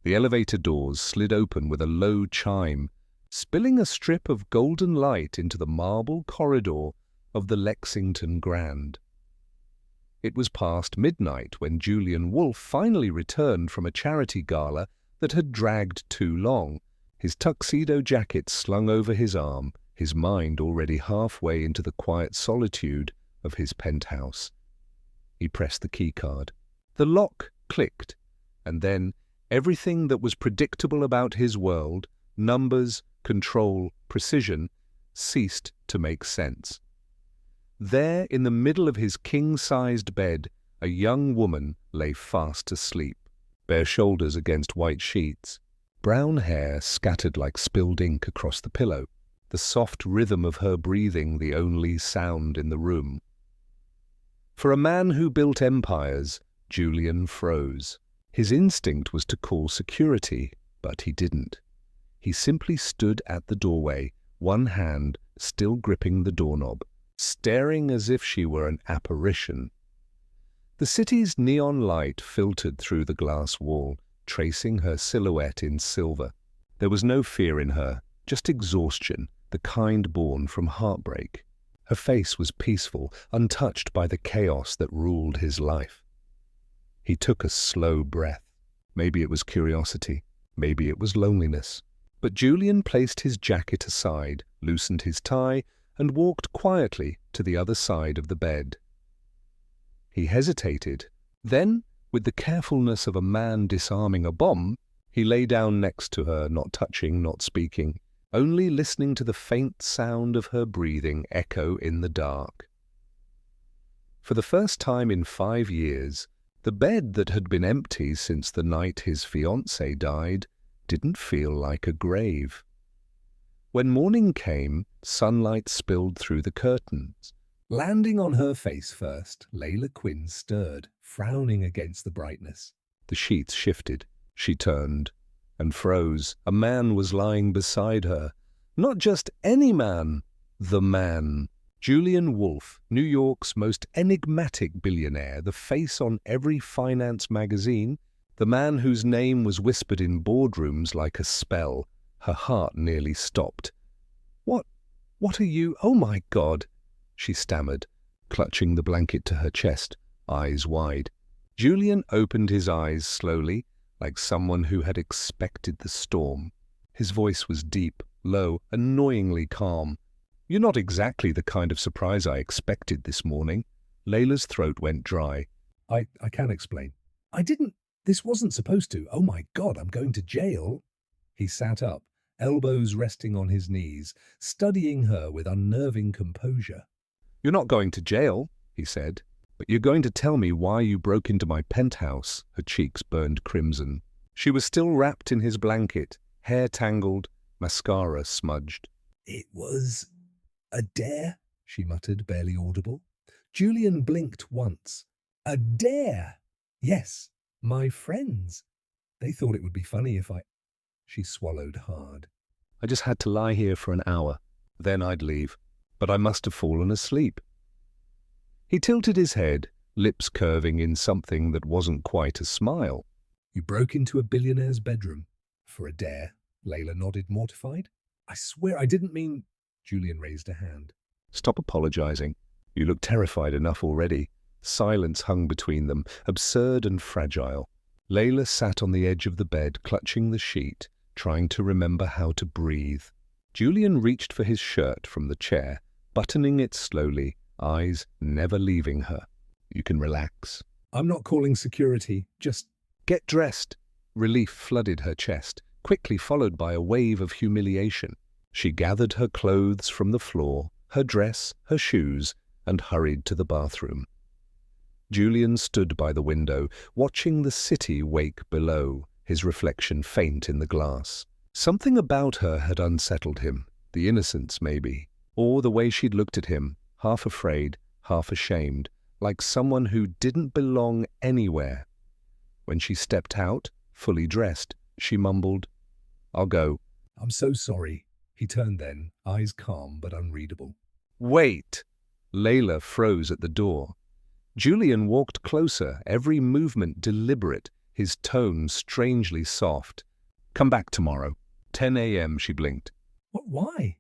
The elevator doors slid open with a low chime, spilling a strip of golden light into the marble corridor of the Lexington Grand. It was past midnight when Julian Wolf finally returned from a charity gala that had dragged too long, his tuxedo jacket slung over his arm, his mind already halfway into the quiet solitude of his penthouse. He pressed the keycard. The lock clicked, and then everything that was predictable about his world, numbers, control, precision, ceased to make sense. There, in the middle of his king-sized bed, a young woman lay fast asleep, bare shoulders against white sheets, brown hair scattered like spilled ink across the pillow, the soft rhythm of her breathing the only sound in the room. For a man who built empires, Julian froze. His instinct was to call security, but he didn't. He simply stood at the doorway, one hand still gripping the doorknob, staring as if she were an apparition. The city's neon light filtered through the glass wall, tracing her silhouette in silver. There was no fear in her, just exhaustion, the kind born from heartbreak. Her face was peaceful, untouched by the chaos that ruled his life. He took a slow breath. Maybe it was curiosity, maybe it was loneliness. But Julian placed his jacket aside, loosened his tie, and walked quietly to the other side of the bed. He hesitated. Then, with the carefulness of a man disarming a bomb, he lay down next to her, not touching, not speaking, only listening to the faint sound of her breathing echo in the dark. For the first time in 5 years, the bed that had been empty since the night his fiancée died didn't feel like a grave. When morning came, sunlight spilled through the curtains. Landing on her face first, Leila Quinn stirred, frowning against the brightness. The sheets shifted. She turned and froze. A man was lying beside her. Not just any man, the man. Julian Wolf, New York's most enigmatic billionaire, the face on every finance magazine, the man whose name was whispered in boardrooms like a spell. Her heart nearly stopped. What are you? Oh my God, she stammered, clutching the blanket to her chest, eyes wide. Julian opened his eyes slowly, like someone who had expected the storm. His voice was deep, low, annoyingly calm. You're not exactly the kind of surprise I expected this morning. Leila's throat went dry. I can't explain. This wasn't supposed to. Oh my God, I'm going to jail. He sat up, elbows resting on his knees, studying her with unnerving composure. You're not going to jail, he said, but you're going to tell me why you broke into my penthouse. Her cheeks burned crimson. She was still wrapped in his blanket, hair tangled, mascara smudged. It was a dare, she muttered, barely audible. Julian blinked once. A dare? Yes, my friends. They thought it would be funny if I... She swallowed hard. I just had to lie here for an hour. Then I'd leave. But I must have fallen asleep. He tilted his head, lips curving in something that wasn't quite a smile. You broke into a billionaire's bedroom. For a dare? Leila nodded, mortified. I swear I didn't mean... Julian raised a hand. Stop apologizing. You look terrified enough already. Silence hung between them, absurd and fragile. Leila sat on the edge of the bed, clutching the sheet, trying to remember how to breathe. Julian reached for his shirt from the chair, buttoning it slowly, eyes never leaving her. You can relax. I'm not calling security, just get dressed. Relief flooded her chest, quickly followed by a wave of humiliation. She gathered her clothes from the floor, her dress, her shoes, and hurried to the bathroom. Julian stood by the window, watching the city wake below, his reflection faint in the glass. Something about her had unsettled him, the innocence maybe, or the way she'd looked at him, half afraid, half ashamed, like someone who didn't belong anywhere. When she stepped out, fully dressed, she mumbled, I'll go. I'm so sorry. He turned then, eyes calm but unreadable. Wait! Leila froze at the door. Julian walked closer, every movement deliberate, his tone strangely soft. "Come back tomorrow. 10 a.m., she blinked. Why?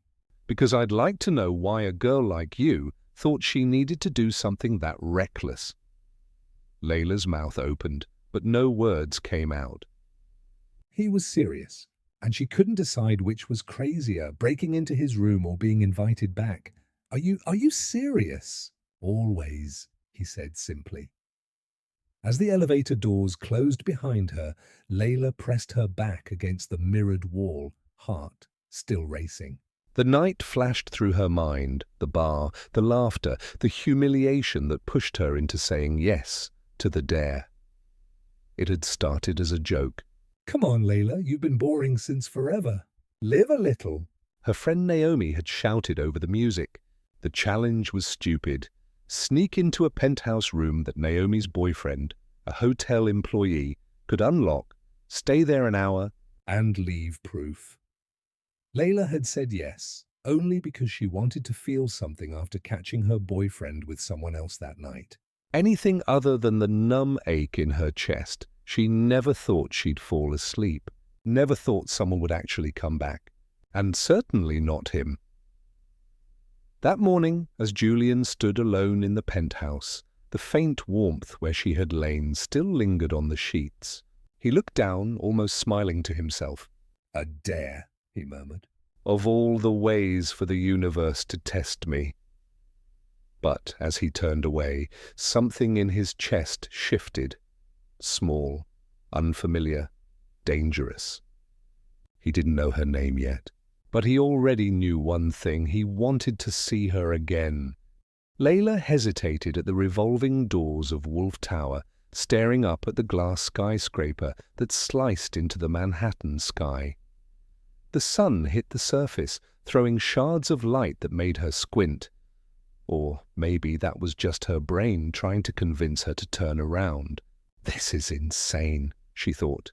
"Because I'd like to know why a girl like you thought she needed to do something that reckless." Leila's mouth opened, but no words came out. He was serious, and she couldn't decide which was crazier, breaking into his room or being invited back. Are you serious?" "Always," he said simply. As the elevator doors closed behind her, Leila pressed her back against the mirrored wall, heart still racing. The night flashed through her mind, the bar, the laughter, the humiliation that pushed her into saying yes to the dare. It had started as a joke. "Come on, Leila, you've been boring since forever. Live a little." Her friend Naomi had shouted over the music. The challenge was stupid. Sneak into a penthouse room that Naomi's boyfriend, a hotel employee, could unlock, stay there an hour, and leave proof. Leila had said yes, only because she wanted to feel something after catching her boyfriend with someone else that night. anything other than the numb ache in her chest. She never thought she'd fall asleep, never thought someone would actually come back, and certainly not him. That morning, as Julian stood alone in the penthouse, the faint warmth where she had lain still lingered on the sheets. He looked down, almost smiling to himself. "A dare," he murmured. "Of all the ways for the universe to test me." But as he turned away, something in his chest shifted. Small, unfamiliar, dangerous. He didn't know her name yet, but he already knew one thing: he wanted to see her again. Leila hesitated at the revolving doors of Wolf Tower, staring up at the glass skyscraper that sliced into the Manhattan sky. The sun hit the surface, throwing shards of light that made her squint. Or maybe that was just her brain trying to convince her to turn around. "This is insane," she thought.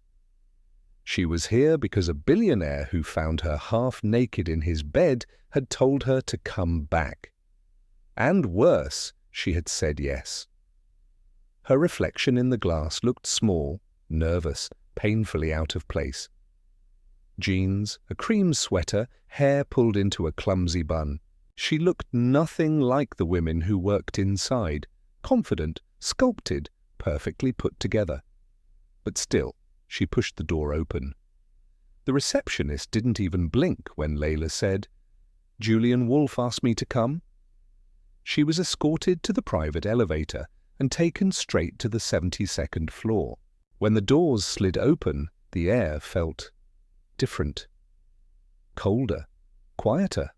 She was here because a billionaire who found her half naked in his bed had told her to come back. And worse, she had said yes. Her reflection in the glass looked small, nervous, painfully out of place. Jeans, a cream sweater, hair pulled into a clumsy bun. She looked nothing like the women who worked inside, confident, sculpted, perfectly put together. But still, she pushed the door open. The receptionist didn't even blink when Leila said, "Julian Wolf asked me to come." She was escorted to the private elevator and taken straight to the 72nd floor. When the doors slid open, the air felt different. Colder, quieter.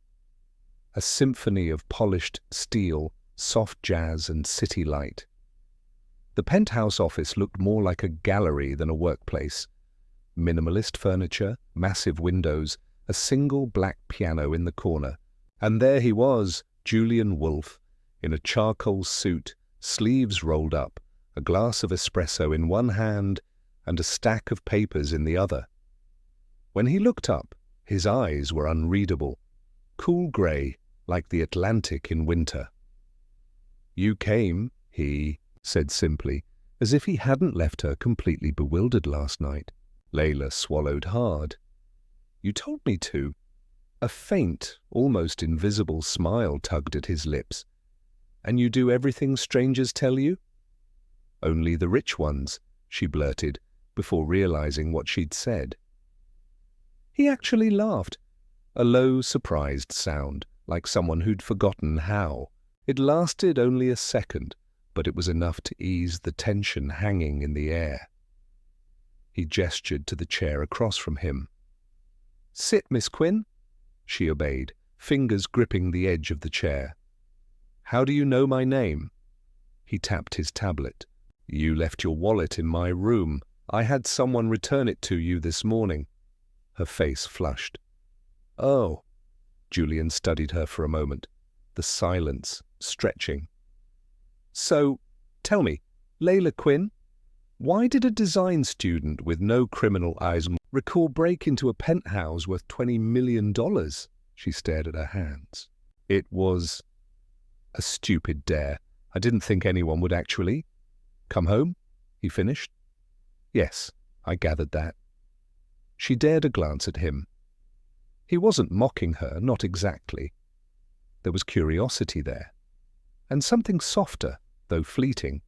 A symphony of polished steel, soft jazz and city light. The penthouse office looked more like a gallery than a workplace. Minimalist furniture, massive windows, a single black piano in the corner. And there he was, Julian Wolf, in a charcoal suit, sleeves rolled up, a glass of espresso in one hand and a stack of papers in the other. When he looked up, his eyes were unreadable, cool grey, like the Atlantic in winter. "You came," he said simply, as if he hadn't left her completely bewildered last night. Leila swallowed hard. "You told me to." A faint, almost invisible smile tugged at his lips. "And you do everything strangers tell you?" "Only the rich ones," she blurted, before realizing what she'd said. He actually laughed, a low, surprised sound, like someone who'd forgotten how. It lasted only a second, but it was enough to ease the tension hanging in the air. He gestured to the chair across from him. "Sit, Miss Quinn." She obeyed, fingers gripping the edge of the chair. "How do you know my name?" He tapped his tablet. "You left your wallet in my room. I had someone return it to you this morning." Her face flushed. "Oh." Julian studied her for a moment, the silence stretching. "So, tell me, Leila Quinn, why did a design student with no criminal eyes recall break into a penthouse worth $20 million? She stared at her hands. "It was a stupid dare. I didn't think anyone would actually." "Come home?" he finished. Yes, I gathered that. She dared a glance at him. He wasn't mocking her, not exactly. There was curiosity there, and something softer, though fleeting.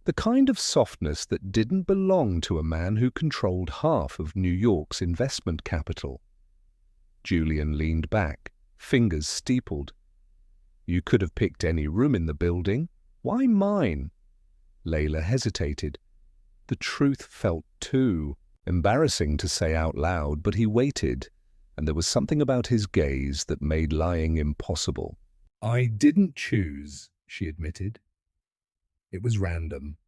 The kind of softness that didn't belong to a man who controlled half of New York's investment capital. Julian leaned back, fingers steepled. You could have picked any room in the building. Why mine? Leila hesitated. The truth felt too embarrassing to say out loud, but he waited, and there was something about his gaze that made lying impossible. I didn't choose, she admitted. It was random.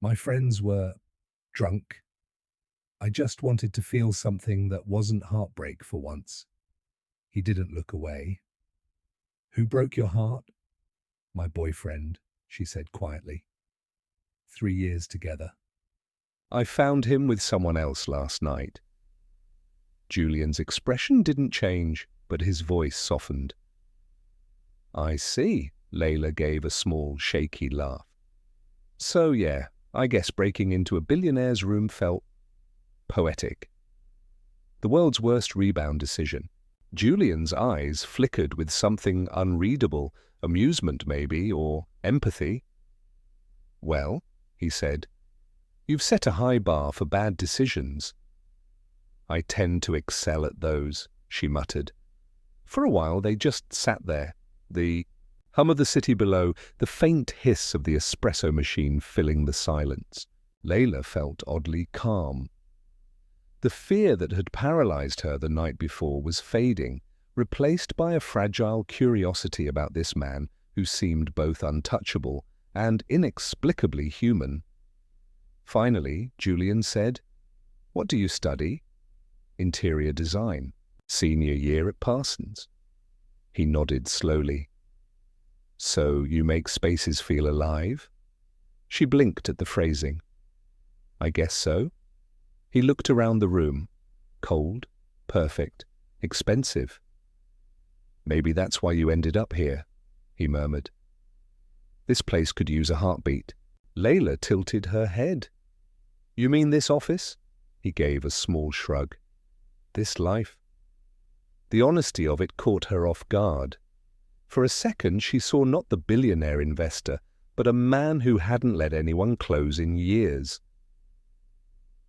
My friends were drunk. I just wanted to feel something that wasn't heartbreak for once. He didn't look away. Who broke your heart? My boyfriend, she said quietly. 3 years together. I found him with someone else last night. Julian's expression didn't change, but his voice softened. I see, Leila gave a small, shaky laugh. So yeah, I guess breaking into a billionaire's room felt poetic. The world's worst rebound decision. Julian's eyes flickered with something unreadable, amusement maybe, or empathy. Well, he said, you've set a high bar for bad decisions. I tend to excel at those, she muttered. For a while they just sat there, the hum of the city below, the faint hiss of the espresso machine filling the silence. Leila felt oddly calm. The fear that had paralyzed her the night before was fading, replaced by a fragile curiosity about this man who seemed both untouchable and inexplicably human. Finally, Julian said, What do you study? Interior design. Senior year at Parsons. He nodded slowly. So you make spaces feel alive? She blinked at the phrasing. I guess so. He looked around the room. Cold, perfect, expensive. Maybe that's why you ended up here, he murmured. This place could use a heartbeat. Leila tilted her head. You mean this office? He gave a small shrug. This life? The honesty of it caught her off guard. For a second she saw not the billionaire investor, but a man who hadn't let anyone close in years.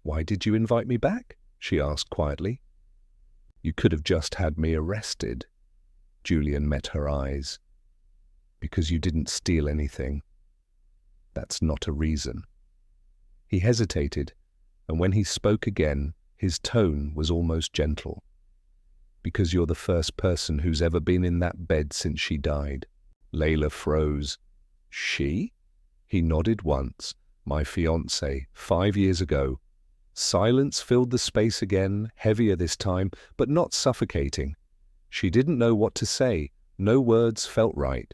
Why did you invite me back? She asked quietly. You could have just had me arrested. Julian met her eyes. Because you didn't steal anything. That's not a reason. He hesitated, and when he spoke again, his tone was almost gentle. Because you're the first person who's ever been in that bed since she died. Leila froze. She? He nodded once. My fiancée, 5 years ago. Silence filled the space again, heavier this time, but not suffocating. She didn't know what to say. No words felt right.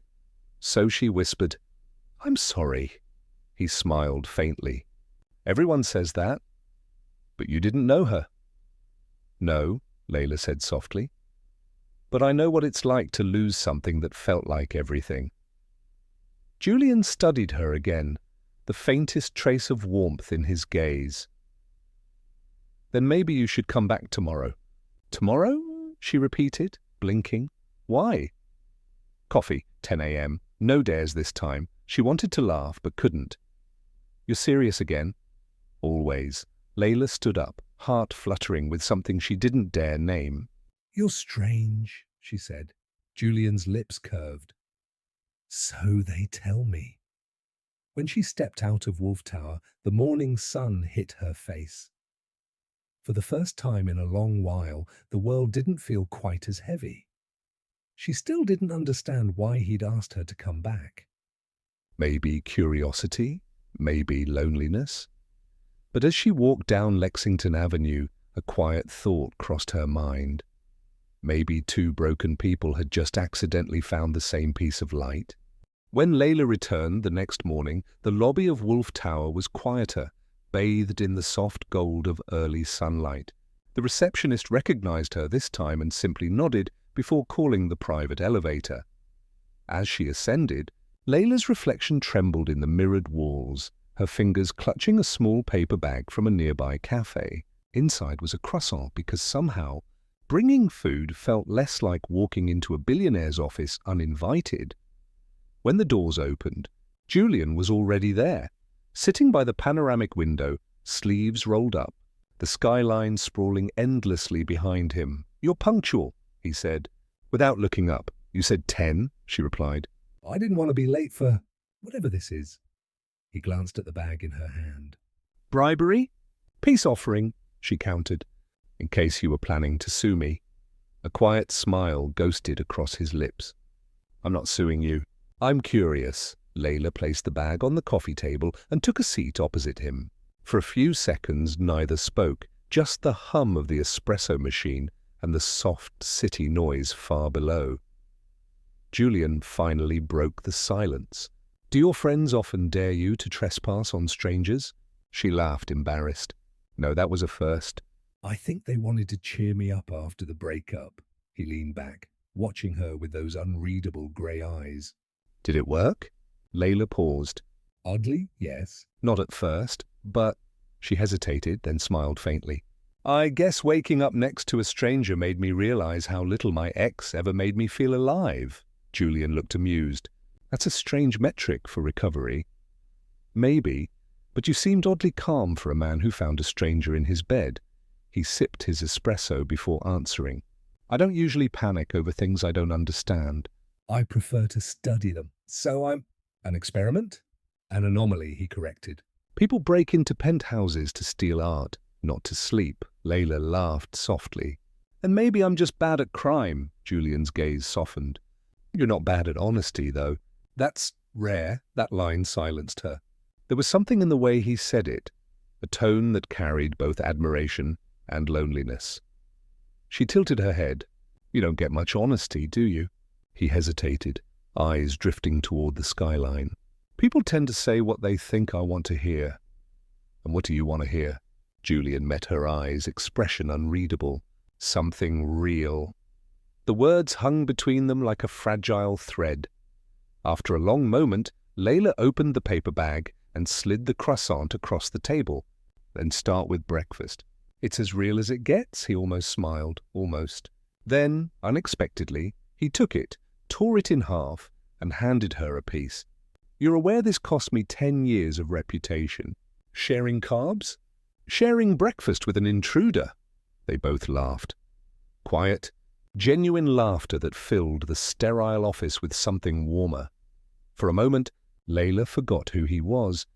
So she whispered, I'm sorry. He smiled faintly. Everyone says that. But you didn't know her. No, Leila said softly. But I know what it's like to lose something that felt like everything. Julian studied her again, the faintest trace of warmth in his gaze. Then maybe you should come back tomorrow. Tomorrow? She repeated, blinking. Why? Coffee, 10 a.m. No dares this time. She wanted to laugh, but couldn't. You're serious again? Always. Leila stood up, heart fluttering with something she didn't dare name. You're strange, she said. Julian's lips curved. So they tell me. When she stepped out of Wolf Tower, the morning sun hit her face. For the first time in a long while, the world didn't feel quite as heavy. She still didn't understand why he'd asked her to come back. Maybe curiosity, maybe loneliness. But as she walked down Lexington Avenue, a quiet thought crossed her mind. Maybe two broken people had just accidentally found the same piece of light. When Leila returned the next morning, the lobby of Wolf Tower was quieter, bathed in the soft gold of early sunlight. The receptionist recognized her this time and simply nodded before calling the private elevator. As she ascended, Leila's reflection trembled in the mirrored walls, her fingers clutching a small paper bag from a nearby cafe. Inside was a croissant because somehow bringing food felt less like walking into a billionaire's office uninvited. When the doors opened, Julian was already there, sitting by the panoramic window, sleeves rolled up, the skyline sprawling endlessly behind him. "You're punctual," he said. Without looking up. "You said 10, she replied. I didn't want to be late for whatever this is. He glanced at the bag in her hand. "Bribery? Peace offering," she countered, "in case you were planning to sue me." A quiet smile ghosted across his lips. "I'm not suing you. I'm curious." Leila placed the bag on the coffee table and took a seat opposite him. For a few seconds neither spoke, just the hum of the espresso machine and the soft city noise far below. Julian finally broke the silence. "Do your friends often dare you to trespass on strangers?" She laughed, embarrassed. "No, that was a first." I think they wanted to cheer me up after the breakup. He leaned back, watching her with those unreadable grey eyes. "Did it work?" Leila paused. Oddly, yes. "Not at first, but—" She hesitated, then smiled faintly. "I guess waking up next to a stranger made me realize how little my ex ever made me feel alive." Julian looked amused. "That's a strange metric for recovery." "Maybe, but you seemed oddly calm for a man who found a stranger in his bed." He sipped his espresso before answering. "I don't usually panic over things I don't understand." I prefer to study them. So I'm an experiment? An anomaly, he corrected. "People break into penthouses to steal art, not to sleep." Leila laughed softly. "And maybe I'm just bad at crime." Julian's gaze softened. "You're not bad at honesty, though." "That's rare." That line silenced her. There was something in the way he said it, a tone that carried both admiration and loneliness. She tilted her head. "You don't get much honesty, do you?" He hesitated, eyes drifting toward the skyline. "People tend to say what they think I want to hear." "And what do you want to hear?" Julian met her eyes, expression unreadable. "Something real." The words hung between them like a fragile thread. After a long moment, Leila opened the paper bag and slid the croissant across the table. "Then start with breakfast." "It's as real as it gets," he almost smiled, almost. Then, unexpectedly, he took it, tore it in half, and handed her a piece. "You're aware this cost me 10 years of reputation. Sharing carbs? Sharing breakfast with an intruder." They both laughed. Quiet, genuine laughter that filled the sterile office with something warmer. For a moment, Leila forgot who he was,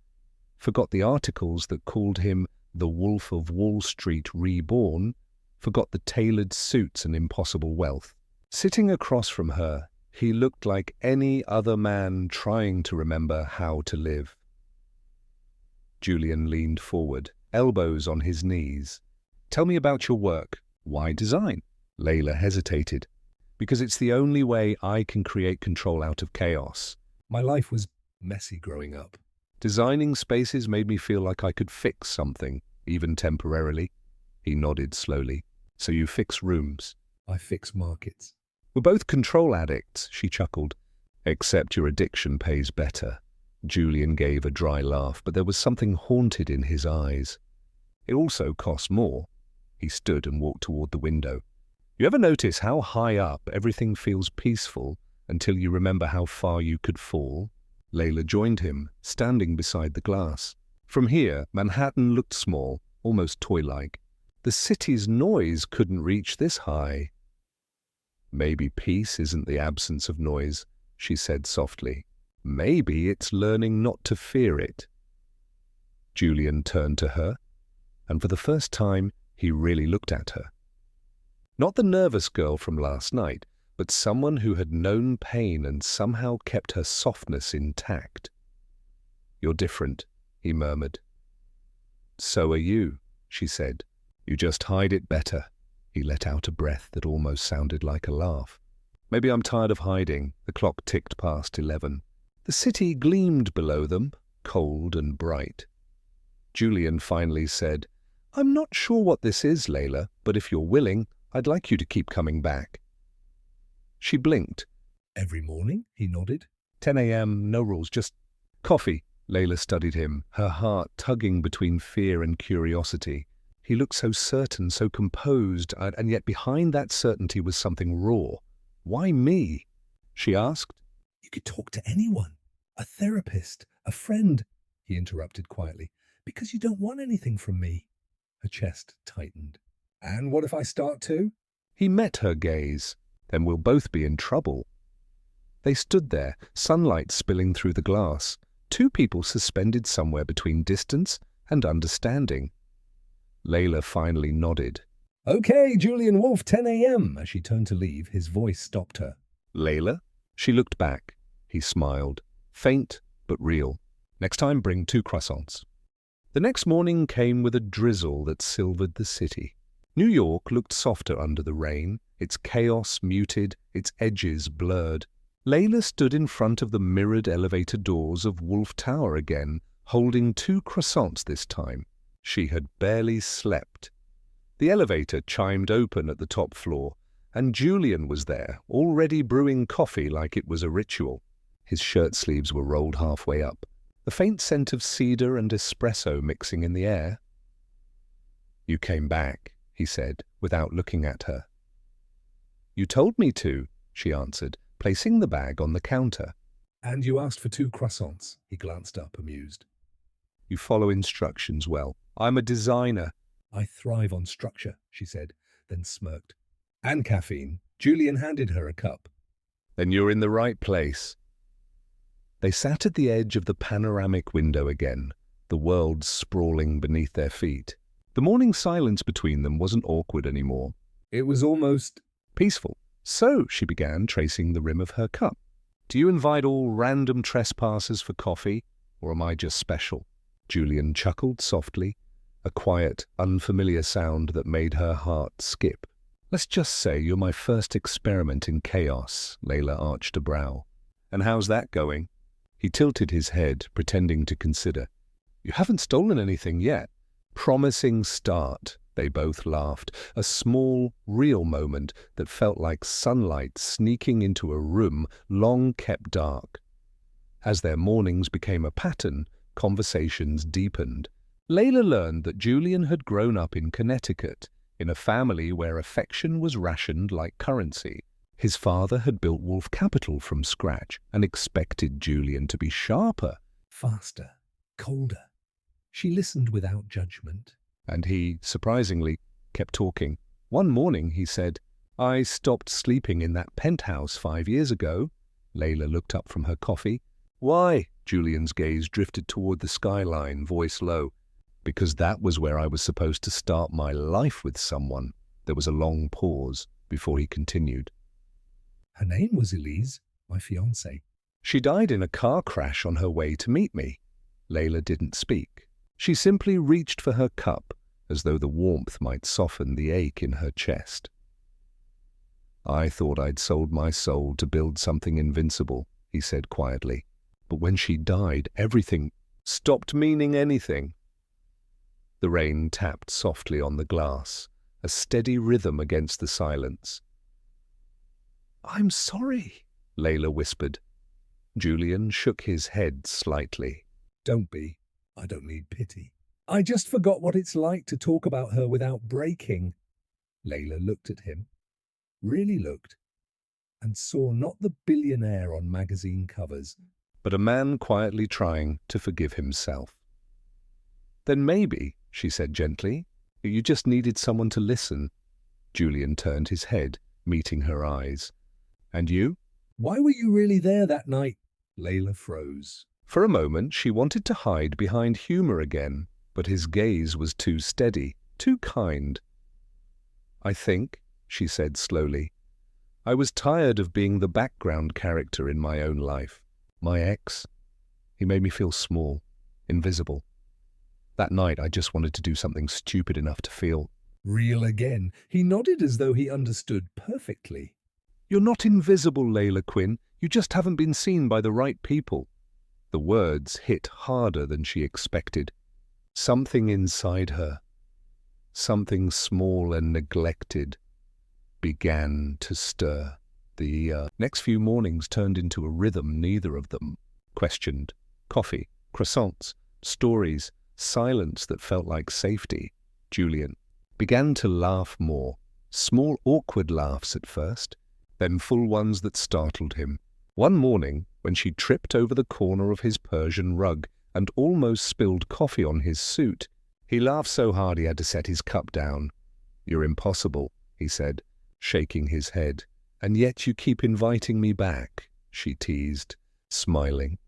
forgot the articles that called him the Wolf of Wall Street reborn, forgot the tailored suits and impossible wealth. Sitting across from her, he looked like any other man trying to remember how to live. Julian leaned forward, elbows on his knees. "Tell me about your work." "Why design?" Leila hesitated. "Because it's the only way I can create control out of chaos." My life was messy growing up. "Designing spaces made me feel like I could fix something, even temporarily." He nodded slowly. "So you fix rooms?" I fix markets. "We're both control addicts," she chuckled. "Except your addiction pays better." Julian gave a dry laugh, but there was something haunted in his eyes. "It also costs more." He stood and walked toward the window. "You ever notice how high up everything feels peaceful until you remember how far you could fall?" Leila joined him, standing beside the glass. From here, Manhattan looked small, almost toy-like. The city's noise couldn't reach this high. "Maybe peace isn't the absence of noise," she said softly. "Maybe it's learning not to fear it." Julian turned to her, and for the first time, he really looked at her. Not the nervous girl from last night, but someone who had known pain and somehow kept her softness intact. "You're different," he murmured. "So are you," she said. "You just hide it better." He let out a breath that almost sounded like a laugh. "Maybe I'm tired of hiding." The clock ticked past 11. The city gleamed below them, cold and bright. Julian finally said, "I'm not sure what this is, Leila, but if you're willing, I'd like you to keep coming back." She blinked. Every morning? He nodded. 10 a.m., no rules, just coffee. Leila studied him, her heart tugging between fear and curiosity. He looked so certain, so composed, and yet behind that certainty was something raw. "Why me?" she asked. "You could talk to anyone. A therapist, a friend," he interrupted quietly. "Because you don't want anything from me." Her chest tightened. "And what if I start to?" He met her gaze. "Then we'll both be in trouble." They stood there, sunlight spilling through the glass, two people suspended somewhere between distance and understanding. Leila finally nodded. "Okay, Julian Wolf, 10 a.m. As she turned to leave, his voice stopped her. "Leila?" She looked back. He smiled, faint but real. "Next time, bring 2 croissants." The next morning came with a drizzle that silvered the city. New York looked softer under the rain, its chaos muted, its edges blurred. Leila stood in front of the mirrored elevator doors of Wolf Tower again, holding 2 croissants this time. She had barely slept. The elevator chimed open at the top floor, and Julian was there, already brewing coffee like it was a ritual. His shirt sleeves were rolled halfway up, the faint scent of cedar and espresso mixing in the air. "You came back," he said, without looking at her. "You told me to," she answered, placing the bag on the counter. "And you asked for 2 croissants." He glanced up, amused. "You follow instructions well. I'm a designer." "I thrive on structure," she said, then smirked. "And caffeine." Julian handed her a cup. "Then you're in the right place." They sat at the edge of the panoramic window again, the world sprawling beneath their feet. The morning silence between them wasn't awkward anymore. It was almost peaceful. "So," she began, tracing the rim of her cup, "do you invite all random trespassers for coffee, or am I just special?" Julian chuckled softly, a quiet, unfamiliar sound that made her heart skip. "Let's just say you're my first experiment in chaos," Leila arched a brow. "And how's that going?" He tilted his head, pretending to consider. "You haven't stolen anything yet." "Promising start," they both laughed, a small, real moment that felt like sunlight sneaking into a room long kept dark. As their mornings became a pattern, conversations deepened. Leila learned that Julian had grown up in Connecticut, in a family where affection was rationed like currency. His father had built Wolf Capital from scratch and expected Julian to be sharper, faster, colder. She listened without judgment. And he, surprisingly, kept talking. One morning he said, "I stopped sleeping in that penthouse 5 years ago." Leila looked up from her coffee. "Why?" Julian's gaze drifted toward the skyline, voice low. "Because that was where I was supposed to start my life with someone." There was a long pause before he continued. "Her name was Elise, my fiancée." "She died in a car crash on her way to meet me." Leila didn't speak. She simply reached for her cup, as though the warmth might soften the ache in her chest. "I thought I'd sold my soul to build something invincible," he said quietly. "But when she died, everything stopped meaning anything." The rain tapped softly on the glass, a steady rhythm against the silence. "I'm sorry," Leila whispered. Julian shook his head slightly. "Don't be. I don't need pity. I just forgot what it's like to talk about her without breaking." Leila looked at him, really looked, and saw not the billionaire on magazine covers, but a man quietly trying to forgive himself. "Then maybe," she said gently, "you just needed someone to listen." Julian turned his head, meeting her eyes. "And you?" "Why were you really there that night?" Leila froze. For a moment she wanted to hide behind humor again, but his gaze was too steady, too kind. "I think," she said slowly, "I was tired of being the background character in my own life. My ex, he made me feel small, invisible. That night I just wanted to do something stupid enough to feel." Real again. He nodded as though he understood perfectly. "You're not invisible, Leila Quinn. You just haven't been seen by the right people." The words hit harder than she expected. Something inside her, something small and neglected, began to stir. The next few mornings turned into a rhythm neither of them questioned. Coffee, Croissants, stories, silence that felt like safety. Julian began to laugh more, small awkward laughs at first, then full ones that startled him. One morning, when she tripped over the corner of his Persian rug and almost spilled coffee on his suit, he laughed so hard he had to set his cup down. "You're impossible," he said, shaking his head. "And yet you keep inviting me back," she teased, smiling.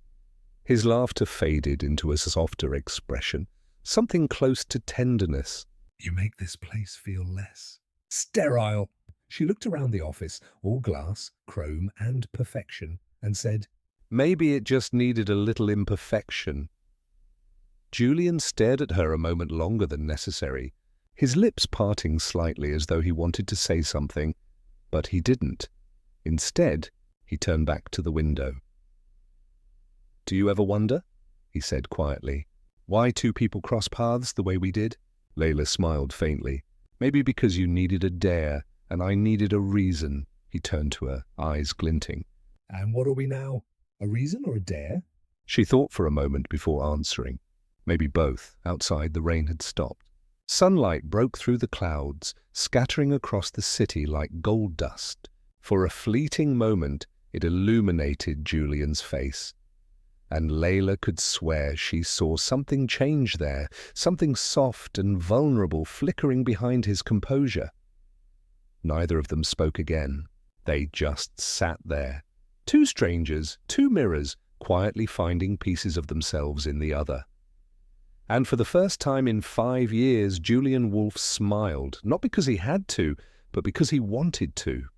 His laughter faded into a softer expression, something close to tenderness. "You make this place feel less sterile." She looked around the office, all glass, chrome, and perfection, and said, "Maybe it just needed a little imperfection." Julian stared at her a moment longer than necessary, his lips parting slightly as though he wanted to say something, but he didn't. Instead, he turned back to the window. "Do you ever wonder," he said quietly, "why two people cross paths the way we did?" Leila smiled faintly. "Maybe because you needed a dare, and I needed a reason." He turned to her, eyes glinting. "And what are we now? A reason or a dare?" She thought for a moment before answering. Maybe both. Outside, the rain had stopped. Sunlight broke through the clouds, scattering across the city like gold dust. For a fleeting moment, it illuminated Julian's face. And Leila could swear she saw something change there, something soft and vulnerable flickering behind his composure. Neither of them spoke again. They just sat there. Two strangers, two mirrors, quietly finding pieces of themselves in the other. And for the first time in 5 years, Julian Wolf smiled, not because he had to, but because he wanted to.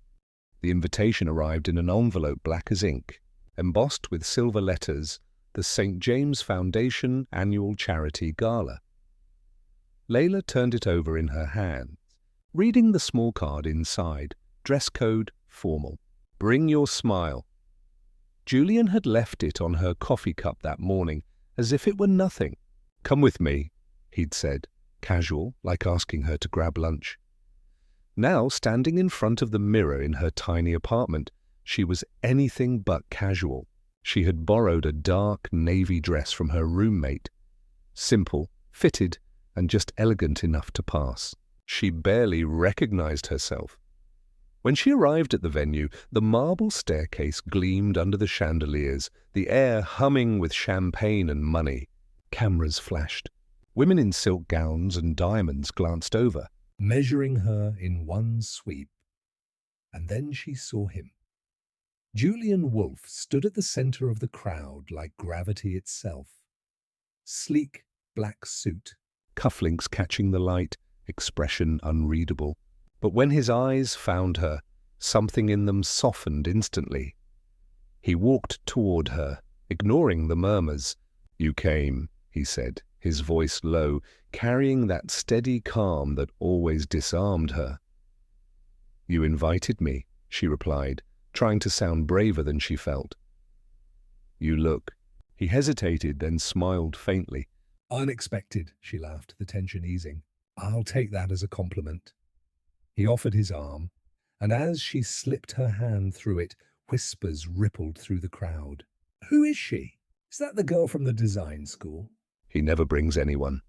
The invitation arrived in an envelope black as ink, embossed with silver letters, the St. James Foundation Annual Charity Gala. Leila turned it over in her hands, reading the small card inside. Dress code, formal. Bring your smile. Julian had left it on her coffee cup that morning, as if it were nothing. "Come with me," he'd said, casual, like asking her to grab lunch. Now, standing in front of the mirror in her tiny apartment, she was anything but casual. She had borrowed a dark navy dress from her roommate. Simple, fitted, and just elegant enough to pass. She barely recognized herself. When she arrived at the venue, the marble staircase gleamed under the chandeliers, the air humming with champagne and money. Cameras flashed. Women in silk gowns and diamonds glanced over, measuring her in one sweep. And then she saw him. Julian Wolf stood at the center of the crowd like gravity itself. Sleek black suit, cufflinks catching the light, expression unreadable. But when his eyes found her, something in them softened instantly. He walked toward her, ignoring the murmurs. "You came," he said, his voice low, carrying that steady calm that always disarmed her. "You invited me," she replied, trying to sound braver than she felt. "You look." He hesitated, then smiled faintly. "Unexpected," she laughed, the tension easing. "I'll take that as a compliment." He offered his arm, and as she slipped her hand through it, whispers rippled through the crowd. "Who is she? Is that the girl from the design school?" "He never brings anyone."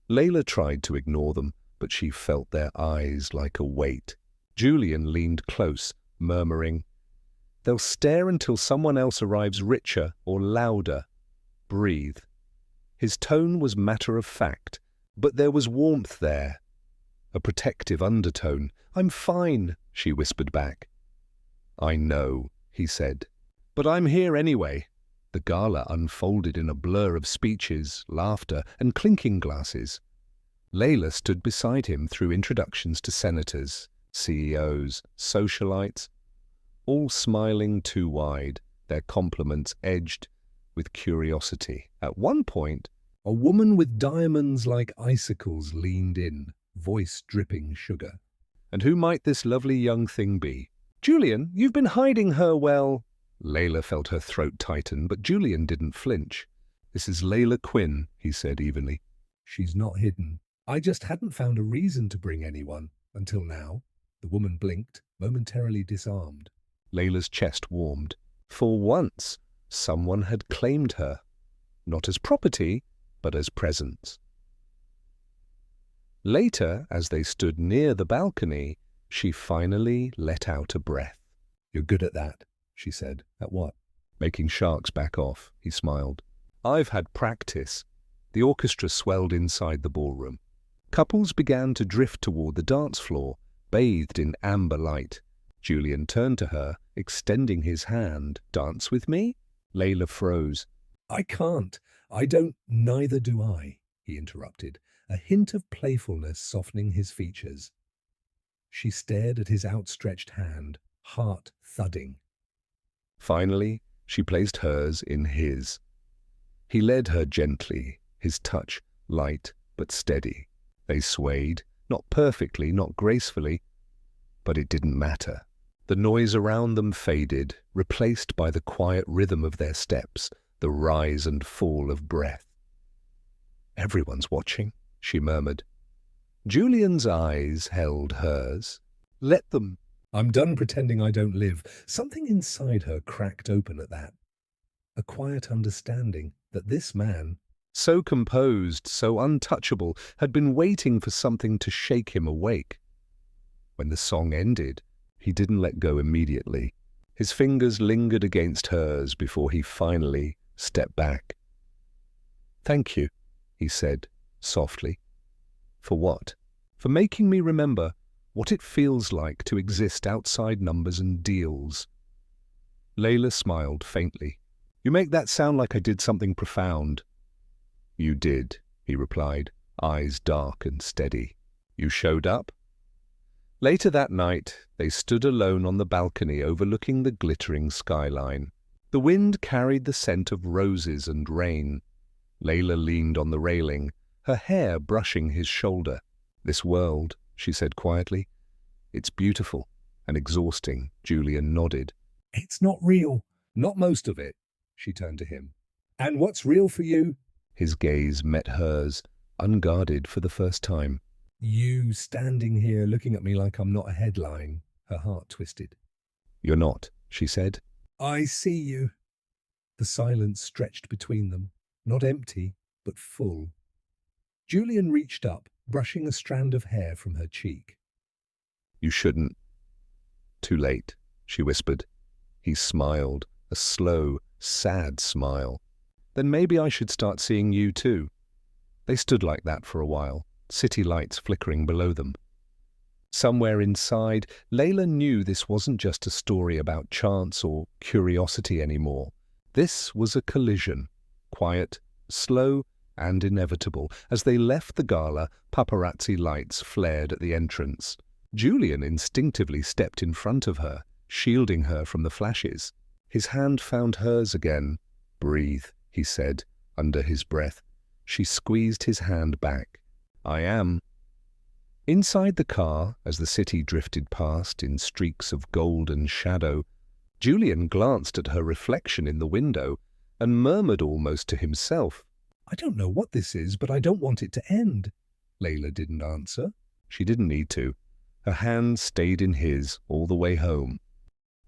Leila tried to ignore them, but she felt their eyes like a weight. Julian leaned close, murmuring, "They'll stare until someone else arrives richer or louder. Breathe." His tone was matter of fact, but there was warmth there. A protective undertone. "I'm fine," she whispered back. "I know," he said. "But I'm here anyway." The gala unfolded in a blur of speeches, laughter, and clinking glasses. Leila stood beside him through introductions to senators, CEOs, socialites, all smiling too wide, their compliments edged with curiosity. At one point, a woman with diamonds like icicles leaned in, voice dripping sugar. "And who might this lovely young thing be?" "Julian, you've been hiding her well." Leila felt her throat tighten, but Julian didn't flinch. "This is Leila Quinn," he said evenly. "She's not hidden. I just hadn't found a reason to bring anyone, until now." The woman blinked, momentarily disarmed. Leila's chest warmed. For once, someone had claimed her. not as property, but as presence. Later, as they stood near the balcony, she finally let out a breath. "You're good at that," she said. "At what?" "Making sharks back off," he smiled. "I've had practice." The orchestra swelled inside the ballroom. Couples began to drift toward the dance floor, bathed in amber light. Julian turned to her, extending his hand. "Dance with me?" Leila froze. "I can't. I don't. Neither do I," he interrupted, a hint of playfulness softening his features. She stared at his outstretched hand, heart thudding. Finally, she placed hers in his. He led her gently, his touch light but steady. They swayed, not perfectly, not gracefully, but it didn't matter. The noise around them faded, replaced by the quiet rhythm of their steps, the rise and fall of breath. "Everyone's watching," she murmured. Julian's eyes held hers. "Let them." "I'm done pretending I don't live." Something inside her cracked open at that. A quiet understanding that this man, so composed, so untouchable, had been waiting for something to shake him awake. When the song ended, he didn't let go immediately. His fingers lingered against hers before he finally stepped back. "Thank you," he said softly. "For what?" "For making me remember what it feels like to exist outside numbers and deals." Leila smiled faintly. "You make that sound like I did something profound." "You did," he replied, eyes dark and steady. "You showed up." Later that night, they stood alone on the balcony overlooking the glittering skyline. The wind carried the scent of roses and rain. Leila leaned on the railing, her hair brushing his shoulder. "This world," she said quietly. "It's beautiful and exhausting." Julian nodded. "It's not real. Not most of it." She turned to him. "And what's real for you?" His gaze met hers, unguarded for the first time. "You standing here looking at me like I'm not a headline." Her heart twisted. "You're not," she said. "I see you." The silence stretched between them, not empty, but full. Julian reached up, brushing a strand of hair from her cheek. "You shouldn't." "Too late," she whispered. He smiled, a slow, sad smile. "Then maybe I should start seeing you too." They stood like that for a while, city lights flickering below them. Somewhere inside, Leila knew this wasn't just a story about chance or curiosity anymore. This was a collision, quiet, slow, and inevitable. As they left the gala, paparazzi lights flared at the entrance. Julian instinctively stepped in front of her, shielding her from the flashes. His hand found hers again. "Breathe," he said, under his breath. She squeezed his hand back. "I am." Inside the car, as the city drifted past in streaks of golden shadow, Julian glanced at her reflection in the window and murmured almost to himself, "I don't know what this is, but I don't want it to end." Leila didn't answer. She didn't need to. Her hand stayed in his all the way home.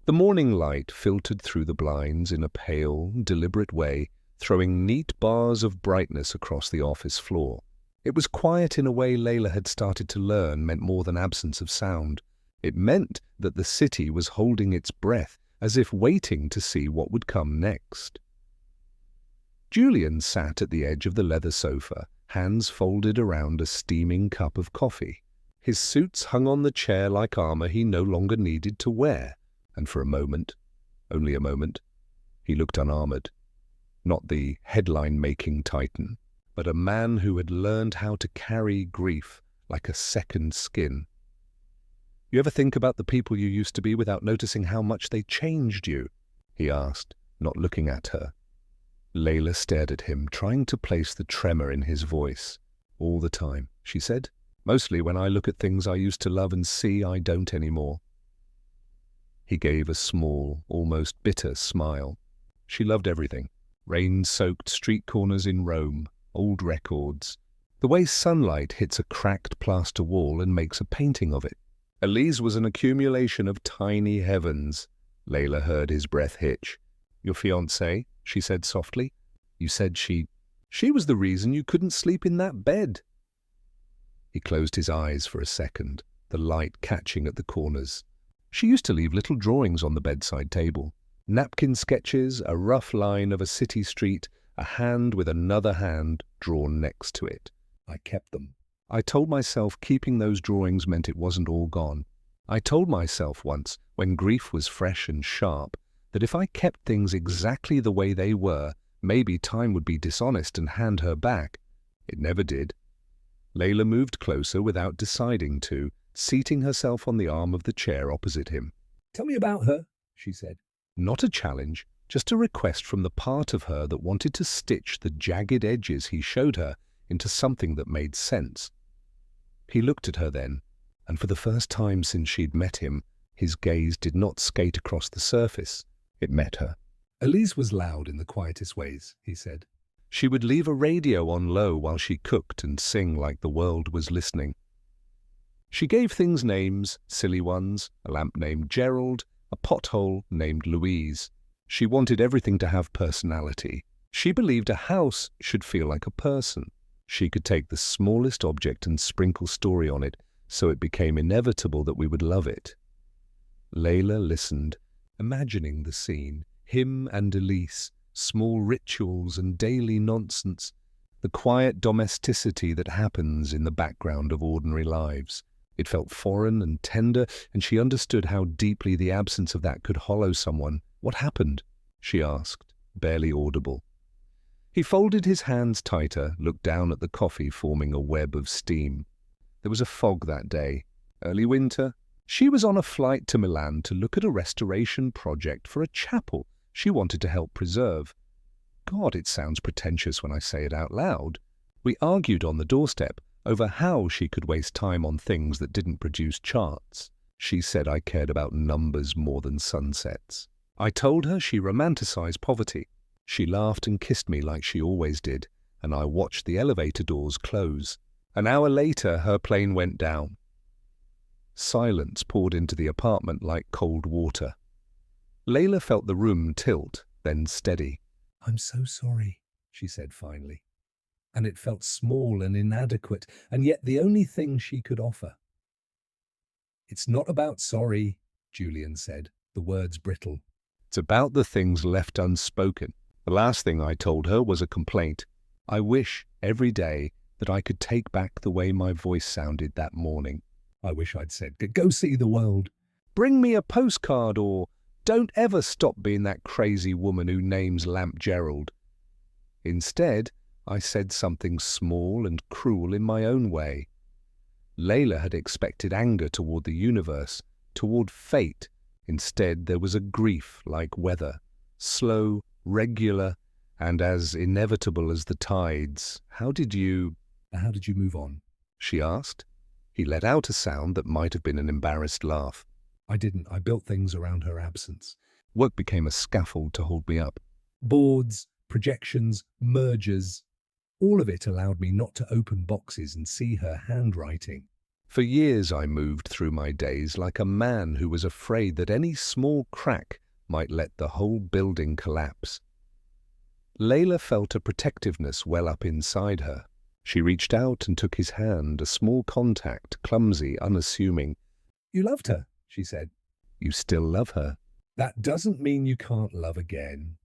The morning light filtered through the blinds in a pale, deliberate way, throwing neat bars of brightness across the office floor. It was quiet in a way Leila had started to learn meant more than absence of sound. It meant that the city was holding its breath, as if waiting to see what would come next. Julian sat at the edge of the leather sofa, hands folded around a steaming cup of coffee. His suits hung on the chair like armor he no longer needed to wear, and for a moment, only a moment, he looked unarmored. Not the headline-making titan, but a man who had learned how to carry grief like a second skin. "You ever think about the people you used to be without noticing how much they changed you?" he asked, not looking at her. Leila stared at him, trying to place the tremor in his voice. "All the time," she said. "Mostly when I look at things I used to love and see I don't anymore." He gave a small, almost bitter smile. She loved everything. Rain-soaked street corners in Rome, old records, the way sunlight hits a cracked plaster wall and makes a painting of it. Elise was an accumulation of tiny heavens. Leila heard his breath hitch. "Your fiancé?" she said softly. You said she was the reason you couldn't sleep in that bed." He closed his eyes for a second, the light catching at the corners. She used to leave little drawings on the bedside table. Napkin sketches, a rough line of a city street, a hand with another hand drawn next to it. I kept them. I told myself keeping those drawings meant it wasn't all gone. I told myself once, when grief was fresh and sharp, that if I kept things exactly the way they were, maybe time would be dishonest and hand her back. It never did. Leila moved closer without deciding to, seating herself on the arm of the chair opposite him. "Tell me about her," she said. Not a challenge, just a request from the part of her that wanted to stitch the jagged edges he showed her into something that made sense. He looked at her then, and for the first time since she'd met him, his gaze did not skate across the surface. It met her. "Elise was loud in the quietest ways," he said. She would leave a radio on low while she cooked and sing like the world was listening. She gave things names, silly ones, a lamp named Gerald, a pothole named Louise. She wanted everything to have personality. She believed a house should feel like a person. She could take the smallest object and sprinkle story on it, so it became inevitable that we would love it. Leila listened, imagining the scene, him and Elise, small rituals and daily nonsense, the quiet domesticity that happens in the background of ordinary lives. It felt foreign and tender, and she understood how deeply the absence of that could hollow someone. "What happened?" she asked, barely audible. He folded his hands tighter, looked down at the coffee forming a web of steam. There was a fog that day. Early winter. She was on a flight to Milan to look at a restoration project for a chapel she wanted to help preserve. God, it sounds pretentious when I say it out loud. We argued on the doorstep over how she could waste time on things that didn't produce charts. She said I cared about numbers more than sunsets. I told her she romanticized poverty. She laughed and kissed me like she always did, and I watched the elevator doors close. An hour later, her plane went down. Silence poured into the apartment like cold water. Leila felt the room tilt, then steady. "I'm so sorry," she said finally. And it felt small and inadequate, and yet the only thing she could offer. "It's not about sorry," Julian said, the words brittle. "It's about the things left unspoken." The last thing I told her was a complaint. I wish, every day, that I could take back the way my voice sounded that morning. I wish I'd said, "Go see the world." "Bring me a postcard," or "Don't ever stop being that crazy woman who names Lamp Gerald." Instead, I said something small and cruel in my own way. Leila had expected anger toward the universe, toward fate. Instead, there was a grief like weather, slow, regular, and as inevitable as the tides. How did you move on?" she asked. He let out a sound that might have been an embarrassed laugh. "I didn't. I built things around her absence." Work became a scaffold to hold me up. Boards, projections, mergers. All of it allowed me not to open boxes and see her handwriting. For years I moved through my days like a man who was afraid that any small crack might let the whole building collapse. Leila felt a protectiveness well up inside her. She reached out and took his hand, a small contact, clumsy, unassuming. "You loved her," she said. "You still love her." "That doesn't mean you can't love again."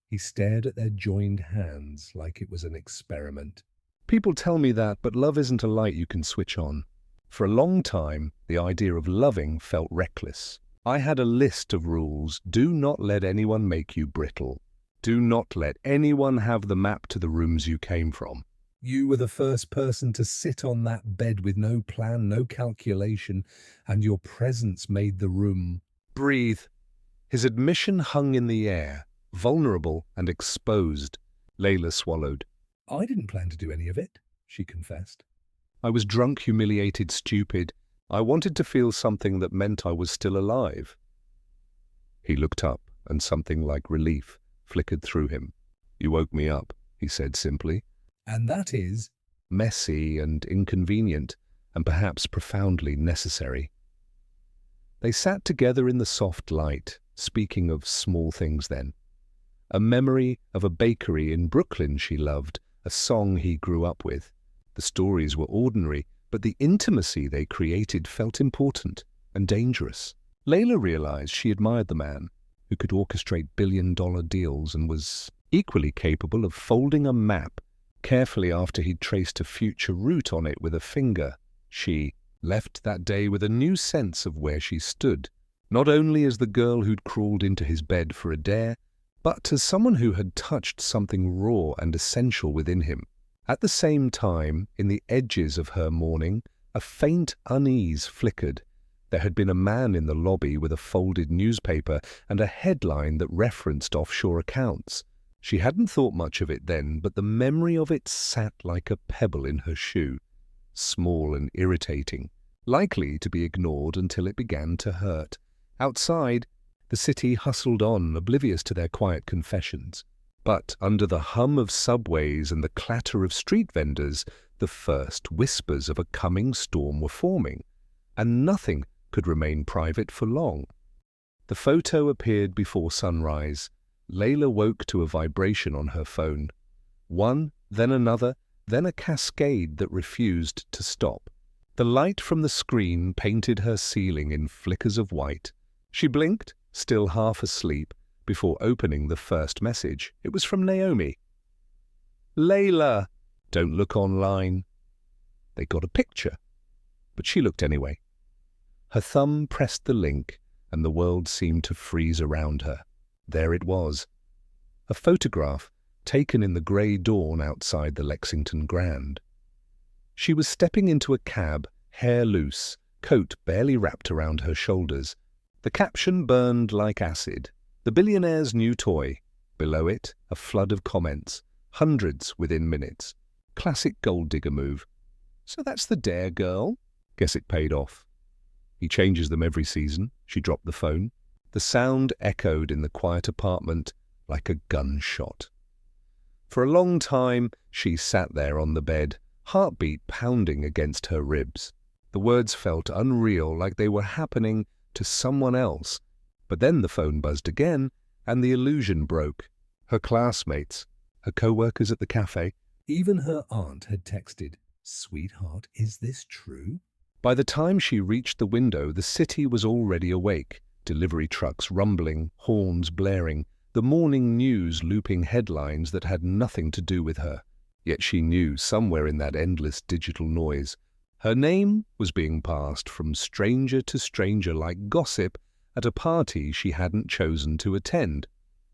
He stared at their joined hands like it was an experiment. "People tell me that, but love isn't a light you can switch on." For a long time, the idea of loving felt reckless. I had a list of rules. Do not let anyone make you brittle. Do not let anyone have the map to the rooms you came from. You were the first person to sit on that bed with no plan, no calculation, and your presence made the room. Breathe. His admission hung in the air, vulnerable and exposed. Leila swallowed. "I didn't plan to do any of it," she confessed. "I was drunk, humiliated, stupid. I wanted to feel something that meant I was still alive." He looked up, and something like relief flickered through him. "You woke me up," he said simply. "And that is?" "Messy and inconvenient, and perhaps profoundly necessary." They sat together in the soft light, speaking of small things then. a memory of a bakery in Brooklyn she loved, a song he grew up with. The stories were ordinary, but the intimacy they created felt important and dangerous. Leila realized she admired the man who could orchestrate billion-dollar deals and was equally capable of folding a map carefully after he'd traced a future route on it with a finger. She left that day with a new sense of where she stood, not only as the girl who'd crawled into his bed for a dare, but as someone who had touched something raw and essential within him. At the same time, in the edges of her mourning, a faint unease flickered. There had been a man in the lobby with a folded newspaper and a headline that referenced offshore accounts. She hadn't thought much of it then, but the memory of it sat like a pebble in her shoe, small and irritating, likely to be ignored until it began to hurt. Outside, the city hustled on, oblivious to their quiet confessions. But under the hum of subways and the clatter of street vendors, the first whispers of a coming storm were forming, and nothing could remain private for long. The photo appeared before sunrise. Leila woke to a vibration on her phone. One, then another, then a cascade that refused to stop. The light from the screen painted her ceiling in flickers of white. She blinked, still half asleep, before opening the first message. It was from Naomi. "Leila, don't look online." They got a picture, but she looked anyway. Her thumb pressed the link, and the world seemed to freeze around her. There it was, a photograph taken in the grey dawn outside the Lexington Grand. She was stepping into a cab, hair loose, coat barely wrapped around her shoulders. The caption burned like acid. "The billionaire's new toy." Below it, a flood of comments, hundreds within minutes. Classic gold digger move. "So that's the Dare girl? Guess it paid off." "He changes them every season." She dropped the phone. The sound echoed in the quiet apartment like a gunshot. For a long time, she sat there on the bed, heartbeat pounding against her ribs. The words felt unreal, like they were happening to someone else. But then the phone buzzed again, and the illusion broke. Her classmates, her co-workers at the cafe, even her aunt had texted, "Sweetheart, is this true?" By the time she reached the window, the city was already awake. Delivery trucks rumbling, horns blaring, the morning news looping headlines that had nothing to do with her. Yet she knew somewhere in that endless digital noise, her name was being passed from stranger to stranger like gossip at a party she hadn't chosen to attend.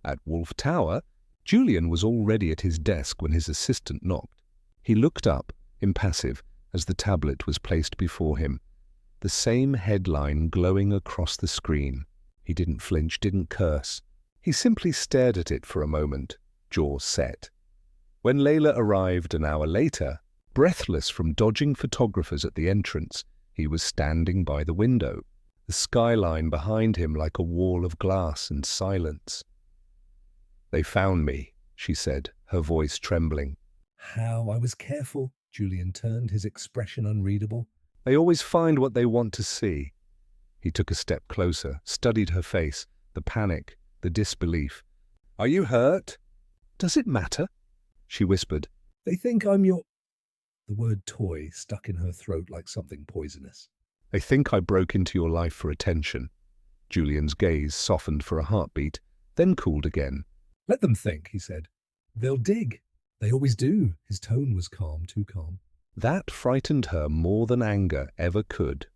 At Wolf Tower, Julian was already at his desk when his assistant knocked. He looked up, impassive, as the tablet was placed before him. The same headline glowing across the screen. He didn't flinch, didn't curse. He simply stared at it for a moment, jaw set. When Leila arrived an hour later, breathless from dodging photographers at the entrance, he was standing by the window, the skyline behind him like a wall of glass and silence. "They found me," she said, her voice trembling. "How? I was careful." Julian turned, his expression unreadable. "They always find what they want to see." He took a step closer, studied her face, the panic, the disbelief. "Are you hurt?" "Does it matter?" she whispered. "They think I'm your—" The word toy stuck in her throat like something poisonous. "They think I broke into your life for attention." Julian's gaze softened for a heartbeat, then cooled again. "Let them think," he said. "They'll dig. They always do." His tone was calm, too calm. That frightened her more than anger ever could.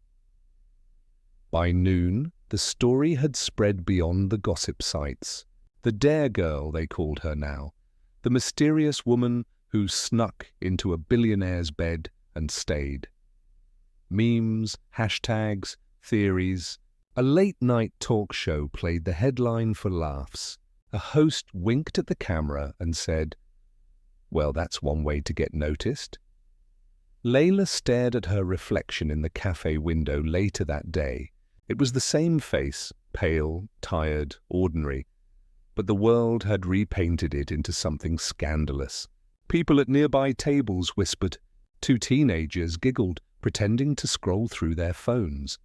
By noon, the story had spread beyond the gossip sites. The Dare girl, they called her now. The mysterious woman who snuck into a billionaire's bed and stayed. Memes, hashtags, theories. A late-night talk show played the headline for laughs. A host winked at the camera and said, "Well, that's one way to get noticed." Leila stared at her reflection in the cafe window later that day. It was the same face, pale, tired, ordinary, but the world had repainted it into something scandalous. People at nearby tables whispered. 2 teenagers giggled, pretending to scroll through their phones.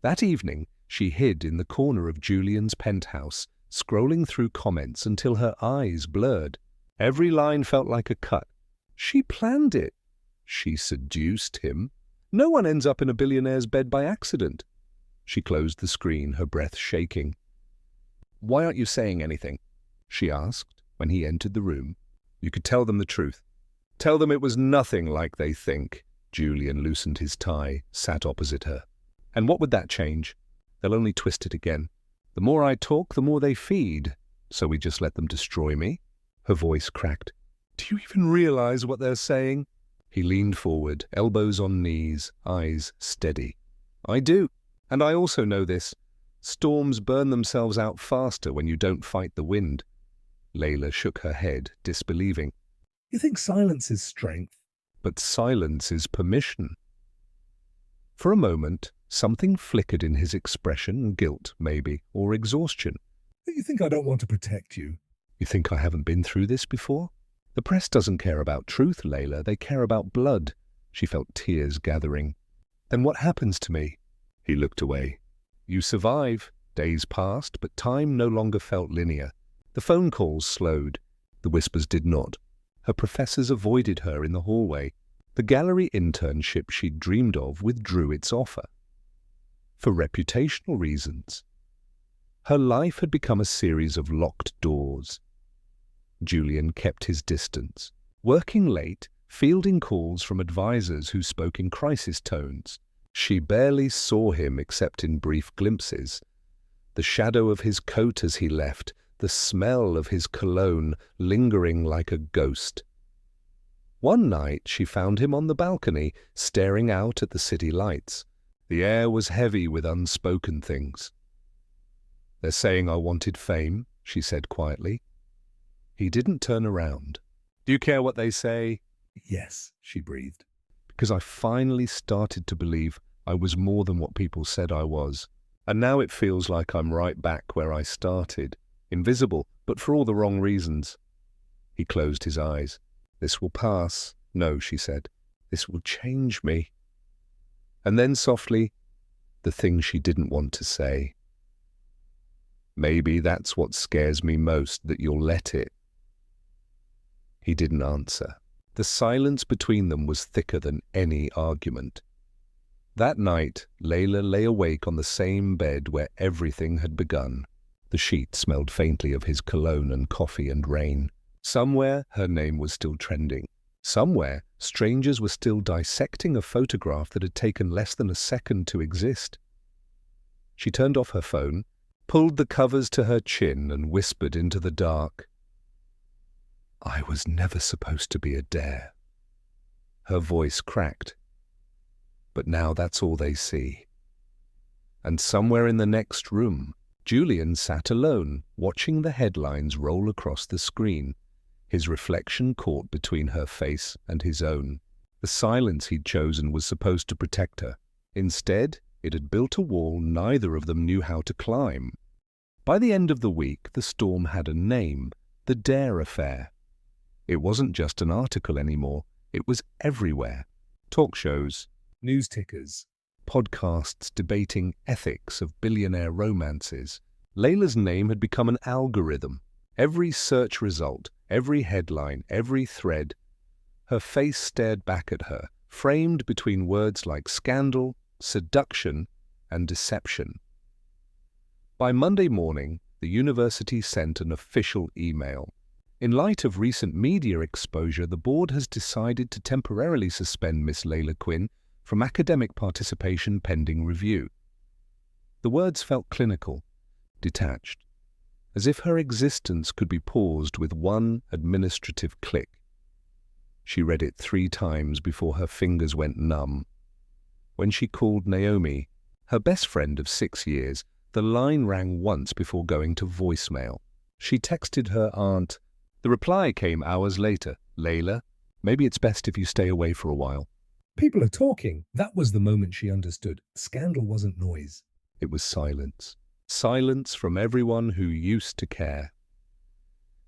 That evening, she hid in the corner of Julian's penthouse, scrolling through comments until her eyes blurred. Every line felt like a cut. She planned it. She seduced him. No one ends up in a billionaire's bed by accident. She closed the screen, her breath shaking. "Why aren't you saying anything?" she asked when he entered the room. "You could tell them the truth. Tell them it was nothing like they think." Julian loosened his tie, sat opposite her. "And what would that change? They'll only twist it again. The more I talk, the more they feed. So we just let them destroy me?" Her voice cracked. "Do you even realize what they're saying?" He leaned forward, elbows on knees, eyes steady. "I do. And I also know this. Storms burn themselves out faster when you don't fight the wind." Leila shook her head, disbelieving. You think silence is strength? "But silence is permission." For a moment, something flickered in his expression, guilt, maybe, or exhaustion. You think I don't want to protect you? "You think I haven't been through this before?" "The press doesn't care about truth, Leila. They care about blood." She felt tears gathering. "Then what happens to me?" He looked away. "You survive." Days passed, but time no longer felt linear. The phone calls slowed. The whispers did not. Her professors avoided her in the hallway. The gallery internship she'd dreamed of withdrew its offer. For reputational reasons. Her life had become a series of locked doors. Julian kept his distance, working late, fielding calls from advisors who spoke in crisis tones. She barely saw him except in brief glimpses. The shadow of his coat as he left, the smell of his cologne lingering like a ghost. One night she found him on the balcony, staring out at the city lights. The air was heavy with unspoken things. "They're saying I wanted fame," she said quietly. He didn't turn around. "Do you care what they say?" Yes, she breathed. "Because I finally started to believe I was more than what people said I was. And now it feels like I'm right back where I started. Invisible, but for all the wrong reasons." He closed his eyes. "This will pass." "No," she said. "This will change me." And then softly, the thing she didn't want to say. "Maybe that's what scares me most, that you'll let it." He didn't answer. The silence between them was thicker than any argument. That night, Leila lay awake on the same bed where everything had begun. The sheet smelled faintly of his cologne and coffee and rain. Somewhere, her name was still trending. Somewhere, strangers were still dissecting a photograph that had taken less than a second to exist. She turned off her phone, pulled the covers to her chin and whispered into the dark, "I was never supposed to be a dare." Her voice cracked. But now that's all they see. And somewhere in the next room, Julian sat alone, watching the headlines roll across the screen, his reflection caught between her face and his own. The silence he'd chosen was supposed to protect her. Instead, it had built a wall neither of them knew how to climb. By the end of the week, the storm had a name, the Dare Affair. It wasn't just an article anymore, it was everywhere. Talk shows, News tickers, podcasts debating ethics of billionaire romances. Leila's name had become an algorithm. Every search result, every headline, every thread. Her face stared back at her, framed between words like scandal, seduction, and deception. By Monday morning, the university sent an official email. In light of recent media exposure, the board has decided to temporarily suspend Miss Leila Quinn from academic participation pending review. The words felt clinical, detached, as if her existence could be paused with one administrative click. She read it 3 times before her fingers went numb. When she called Naomi, her best friend of 6 years, the line rang once before going to voicemail. She texted her aunt. The reply came hours later. "Leila, maybe it's best if you stay away for a while." People are talking. That was the moment she understood. Scandal wasn't noise. It was silence. Silence from everyone who used to care.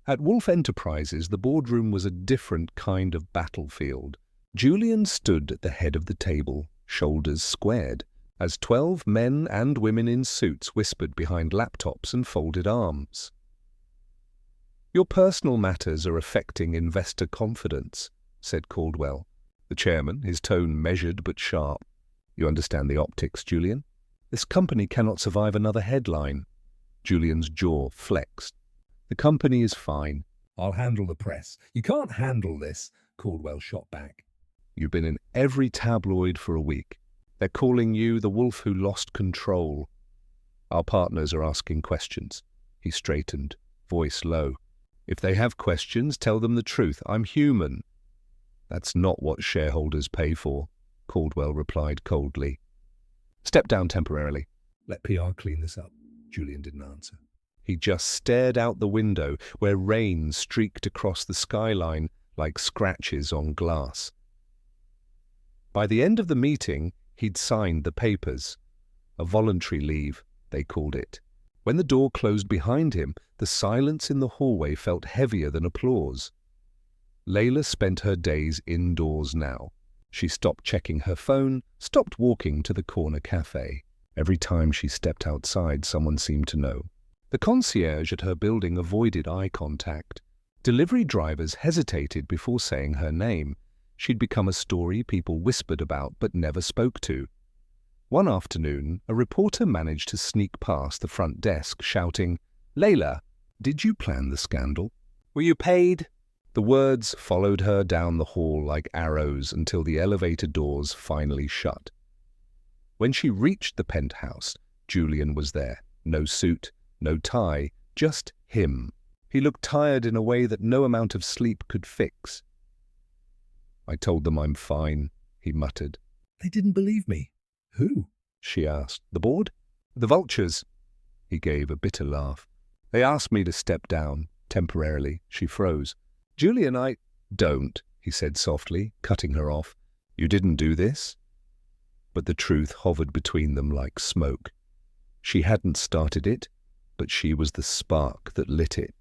At Wolf Enterprises, the boardroom was a different kind of battlefield. Julian stood at the head of the table, shoulders squared, as 12 men and women in suits whispered behind laptops and folded arms. Your personal matters are affecting investor confidence, said Caldwell, the chairman, his tone measured but sharp. You understand the optics, Julian? This company cannot survive another headline. Julian's jaw flexed. The company is fine. I'll handle the press. You can't handle this, Caldwell shot back. You've been in every tabloid for a week. They're calling you the wolf who lost control. Our partners are asking questions. He straightened, voice low. If they have questions, tell them the truth. I'm human. That's not what shareholders pay for, Caldwell replied coldly. Step down temporarily. Let PR clean this up. Julian didn't answer. He just stared out the window where rain streaked across the skyline like scratches on glass. By the end of the meeting, he'd signed the papers. A voluntary leave, they called it. When the door closed behind him, the silence in the hallway felt heavier than applause. Leila spent her days indoors now. She stopped checking her phone, stopped walking to the corner cafe. Every time she stepped outside, someone seemed to know. The concierge at her building avoided eye contact. Delivery drivers hesitated before saying her name. She'd become a story people whispered about but never spoke to. One afternoon, a reporter managed to sneak past the front desk, shouting, "Leila, did you plan the scandal? Were you paid?" The words followed her down the hall like arrows until the elevator doors finally shut. When she reached the penthouse, Julian was there. No suit, no tie, just him. He looked tired in a way that no amount of sleep could fix. I told them I'm fine, he muttered. They didn't believe me. Who? She asked. The board? The vultures. He gave a bitter laugh. They asked me to step down, temporarily. She froze. Julian, Don't, he said softly, cutting her off. You didn't do this? But the truth hovered between them like smoke. She hadn't started it, but she was the spark that lit it.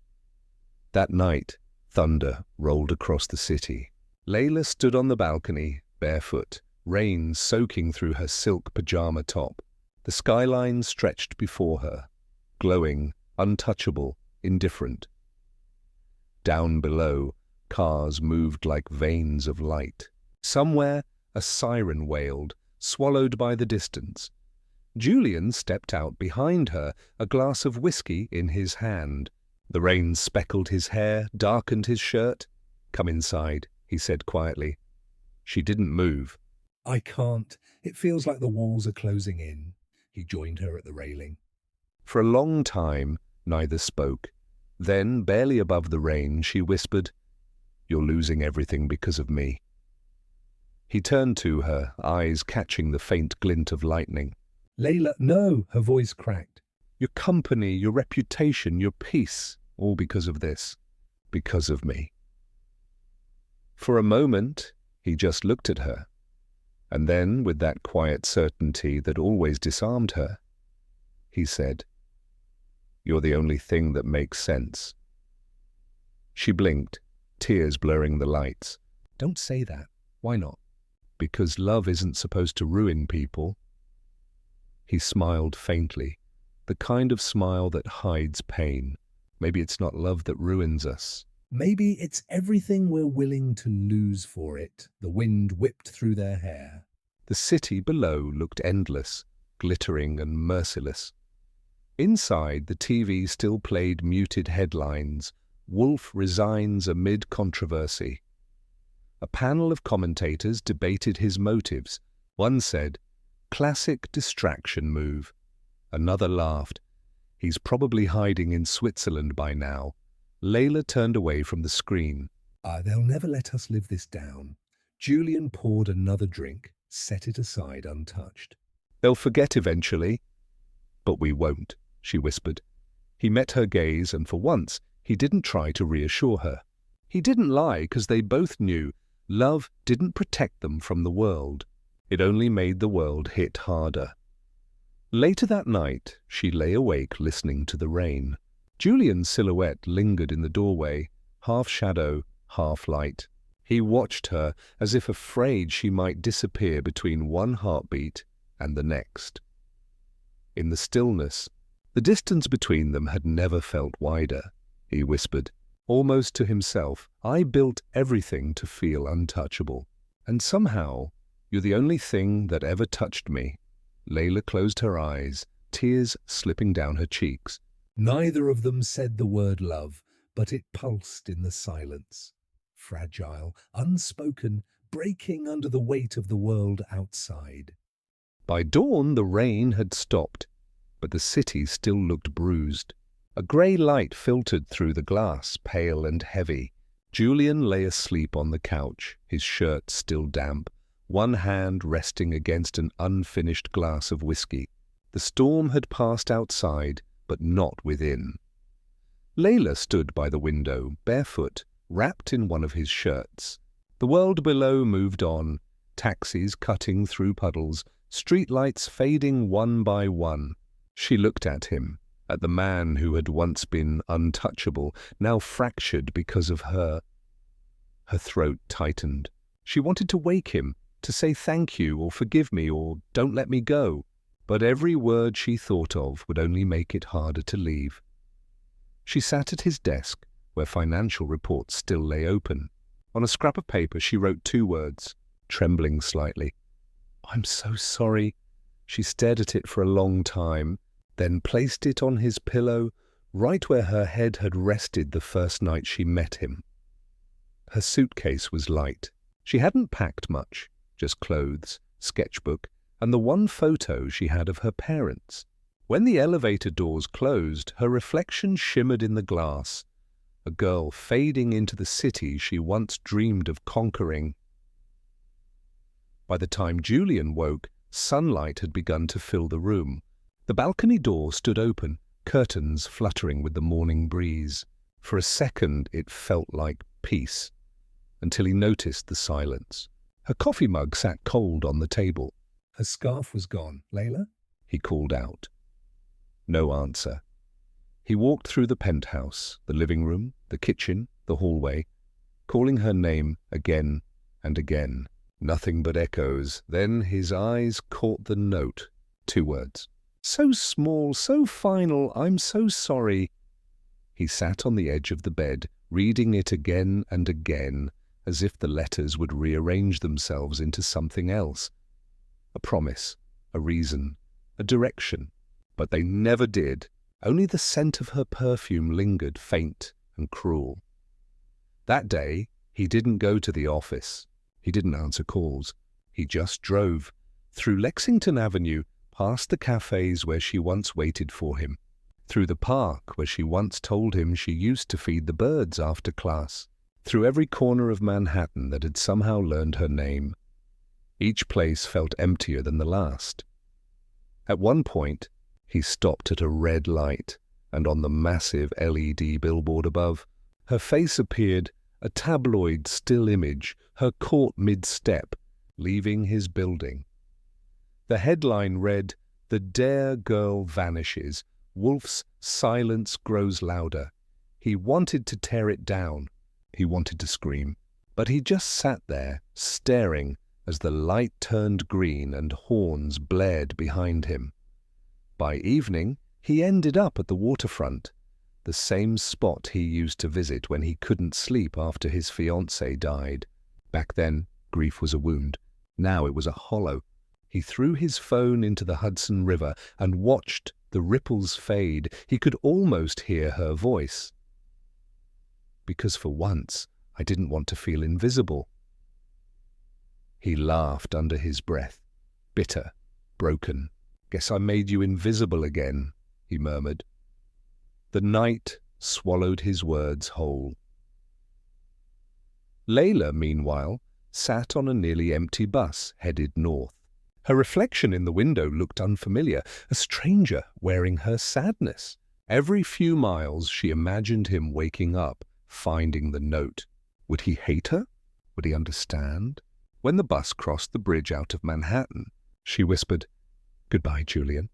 That night, thunder rolled across the city. Leila stood on the balcony, barefoot, rain soaking through her silk pajama top. The skyline stretched before her, glowing, untouchable, indifferent. Down below, cars moved like veins of light. Somewhere, a siren wailed, swallowed by the distance. Julian stepped out behind her, a glass of whiskey in his hand. The rain speckled his hair, darkened his shirt. Come inside, he said quietly. She didn't move. I can't. It feels like the walls are closing in. He joined her at the railing. For a long time, neither spoke. Then, barely above the rain, she whispered, "You're losing everything because of me." He turned to her, eyes catching the faint glint of lightning. Leila, no, her voice cracked. Your company, your reputation, your peace, all because of this, because of me. For a moment, he just looked at her, and then, with that quiet certainty that always disarmed her, he said, "You're the only thing that makes sense." She blinked, tears blurring the lights. Don't say that. Why not? Because love isn't supposed to ruin people. He smiled faintly, the kind of smile that hides pain. Maybe it's not love that ruins us. Maybe it's everything we're willing to lose for it. The wind whipped through their hair. The city below looked endless, glittering and merciless. Inside, the TV still played muted headlines. Wolf resigns amid controversy. A panel of commentators debated his motives. One said, "Classic distraction move." Another laughed. "He's probably hiding in Switzerland by now." Leila turned away from the screen. They'll never let us live this down. Julian poured another drink, set it aside untouched. They'll forget eventually. But we won't, she whispered. He met her gaze, and for once, he didn't try to reassure her. He didn't lie, because they both knew love didn't protect them from the world. It only made the world hit harder. Later that night, she lay awake listening to the rain. Julian's silhouette lingered in the doorway, half shadow, half light. He watched her as if afraid she might disappear between one heartbeat and the next. In the stillness, the distance between them had never felt wider. He whispered, almost to himself, "I built everything to feel untouchable. And somehow, you're the only thing that ever touched me." Leila closed her eyes, tears slipping down her cheeks. Neither of them said the word love, but it pulsed in the silence. Fragile, unspoken, breaking under the weight of the world outside. By dawn, the rain had stopped, but the city still looked bruised. A grey light filtered through the glass, pale and heavy. Julian lay asleep on the couch, his shirt still damp, one hand resting against an unfinished glass of whiskey. The storm had passed outside, but not within. Leila stood by the window, barefoot, wrapped in one of his shirts. The world below moved on, taxis cutting through puddles, streetlights fading one by one. She looked at him, at the man who had once been untouchable, now fractured because of her. Her throat tightened. She wanted to wake him, to say thank you or forgive me or don't let me go. But every word she thought of would only make it harder to leave. She sat at his desk, where financial reports still lay open. On a scrap of paper she wrote 2 words, trembling slightly. "I'm so sorry." She stared at it for a long time, then placed it on his pillow, right where her head had rested the first night she met him. Her suitcase was light. She hadn't packed much, just clothes, sketchbook, and the one photo she had of her parents. When the elevator doors closed, her reflection shimmered in the glass, a girl fading into the city she once dreamed of conquering. By the time Julian woke, sunlight had begun to fill the room. The balcony door stood open, curtains fluttering with the morning breeze. For a second it felt like peace, until he noticed the silence. Her coffee mug sat cold on the table. Her scarf was gone. "Leila?" He called out. No answer. He walked through the penthouse, the living room, the kitchen, the hallway, calling her name again and again. Nothing but echoes. Then his eyes caught the note. 2 words. "So small, so final, I'm so sorry." He sat on the edge of the bed, reading it again and again, as if the letters would rearrange themselves into something else. A promise, a reason, a direction. But they never did. Only the scent of her perfume lingered, faint and cruel. That day, he didn't go to the office. He didn't answer calls. He just drove through Lexington Avenue, past the cafes where she once waited for him, through the park where she once told him she used to feed the birds after class, through every corner of Manhattan that had somehow learned her name. Each place felt emptier than the last. At one point, he stopped at a red light, and on the massive LED billboard above, her face appeared, a tabloid still image, her caught mid-step, leaving his building. The headline read, "The Dare Girl Vanishes. Wolf's silence grows louder." He wanted to tear it down. He wanted to scream. But he just sat there, staring, as the light turned green and horns blared behind him. By evening, he ended up at the waterfront, the same spot he used to visit when he couldn't sleep after his fiancée died. Back then, grief was a wound. Now it was a hollow. He threw his phone into the Hudson River and watched the ripples fade. He could almost hear her voice. "Because for once, I didn't want to feel invisible." He laughed under his breath, bitter, broken. "Guess I made you invisible again," he murmured. The night swallowed his words whole. Leila, meanwhile, sat on a nearly empty bus headed north. Her reflection in the window looked unfamiliar, a stranger wearing her sadness. Every few miles she imagined him waking up, finding the note. Would he hate her? Would he understand? When the bus crossed the bridge out of Manhattan, she whispered, "Goodbye, Julian."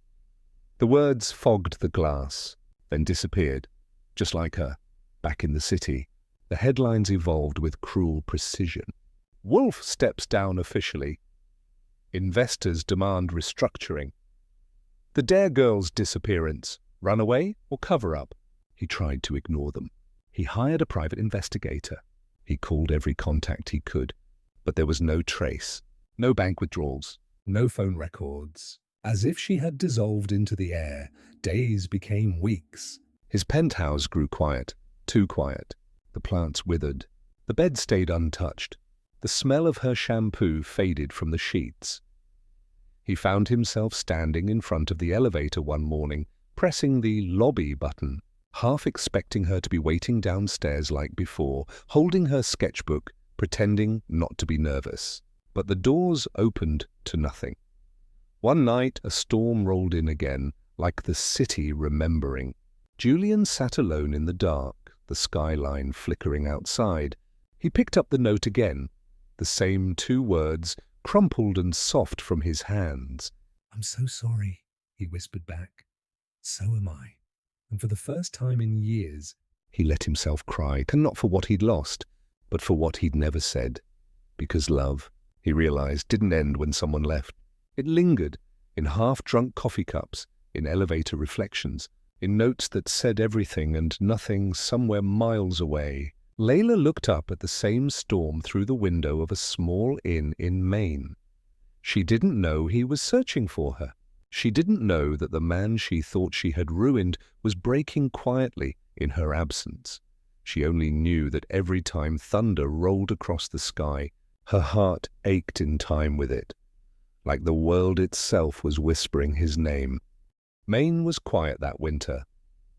The words fogged the glass, then disappeared, just like her, back in the city. The headlines evolved with cruel precision. Wolf steps down officially. Investors demand restructuring. The Dare Girl's disappearance, runaway or cover-up? He tried to ignore them. He hired a private investigator. He called every contact he could, but there was no trace, no bank withdrawals. No phone records. As if she had dissolved into the air, days became weeks. His penthouse grew quiet, too quiet. The plants withered. The bed stayed untouched. The smell of her shampoo faded from the sheets. He found himself standing in front of the elevator one morning, pressing the lobby button, half expecting her to be waiting downstairs like before, holding her sketchbook, pretending not to be nervous. But the doors opened to nothing. One night a storm rolled in again, like the city remembering. Julian sat alone in the dark, the skyline flickering outside. He picked up the note again, the same 2 words, crumpled and soft from his hands. "I'm so sorry," he whispered back. "So am I." And for the first time in years, he let himself cry, and not for what he'd lost, but for what he'd never said. Because love, he realized, didn't end when someone left. It lingered in half-drunk coffee cups, in elevator reflections, in notes that said everything and nothing somewhere miles away. Leila looked up at the same storm through the window of a small inn in Maine. She didn't know he was searching for her. She didn't know that the man she thought she had ruined was breaking quietly in her absence. She only knew that every time thunder rolled across the sky, her heart ached in time with it, like the world itself was whispering his name. Maine was quiet that winter,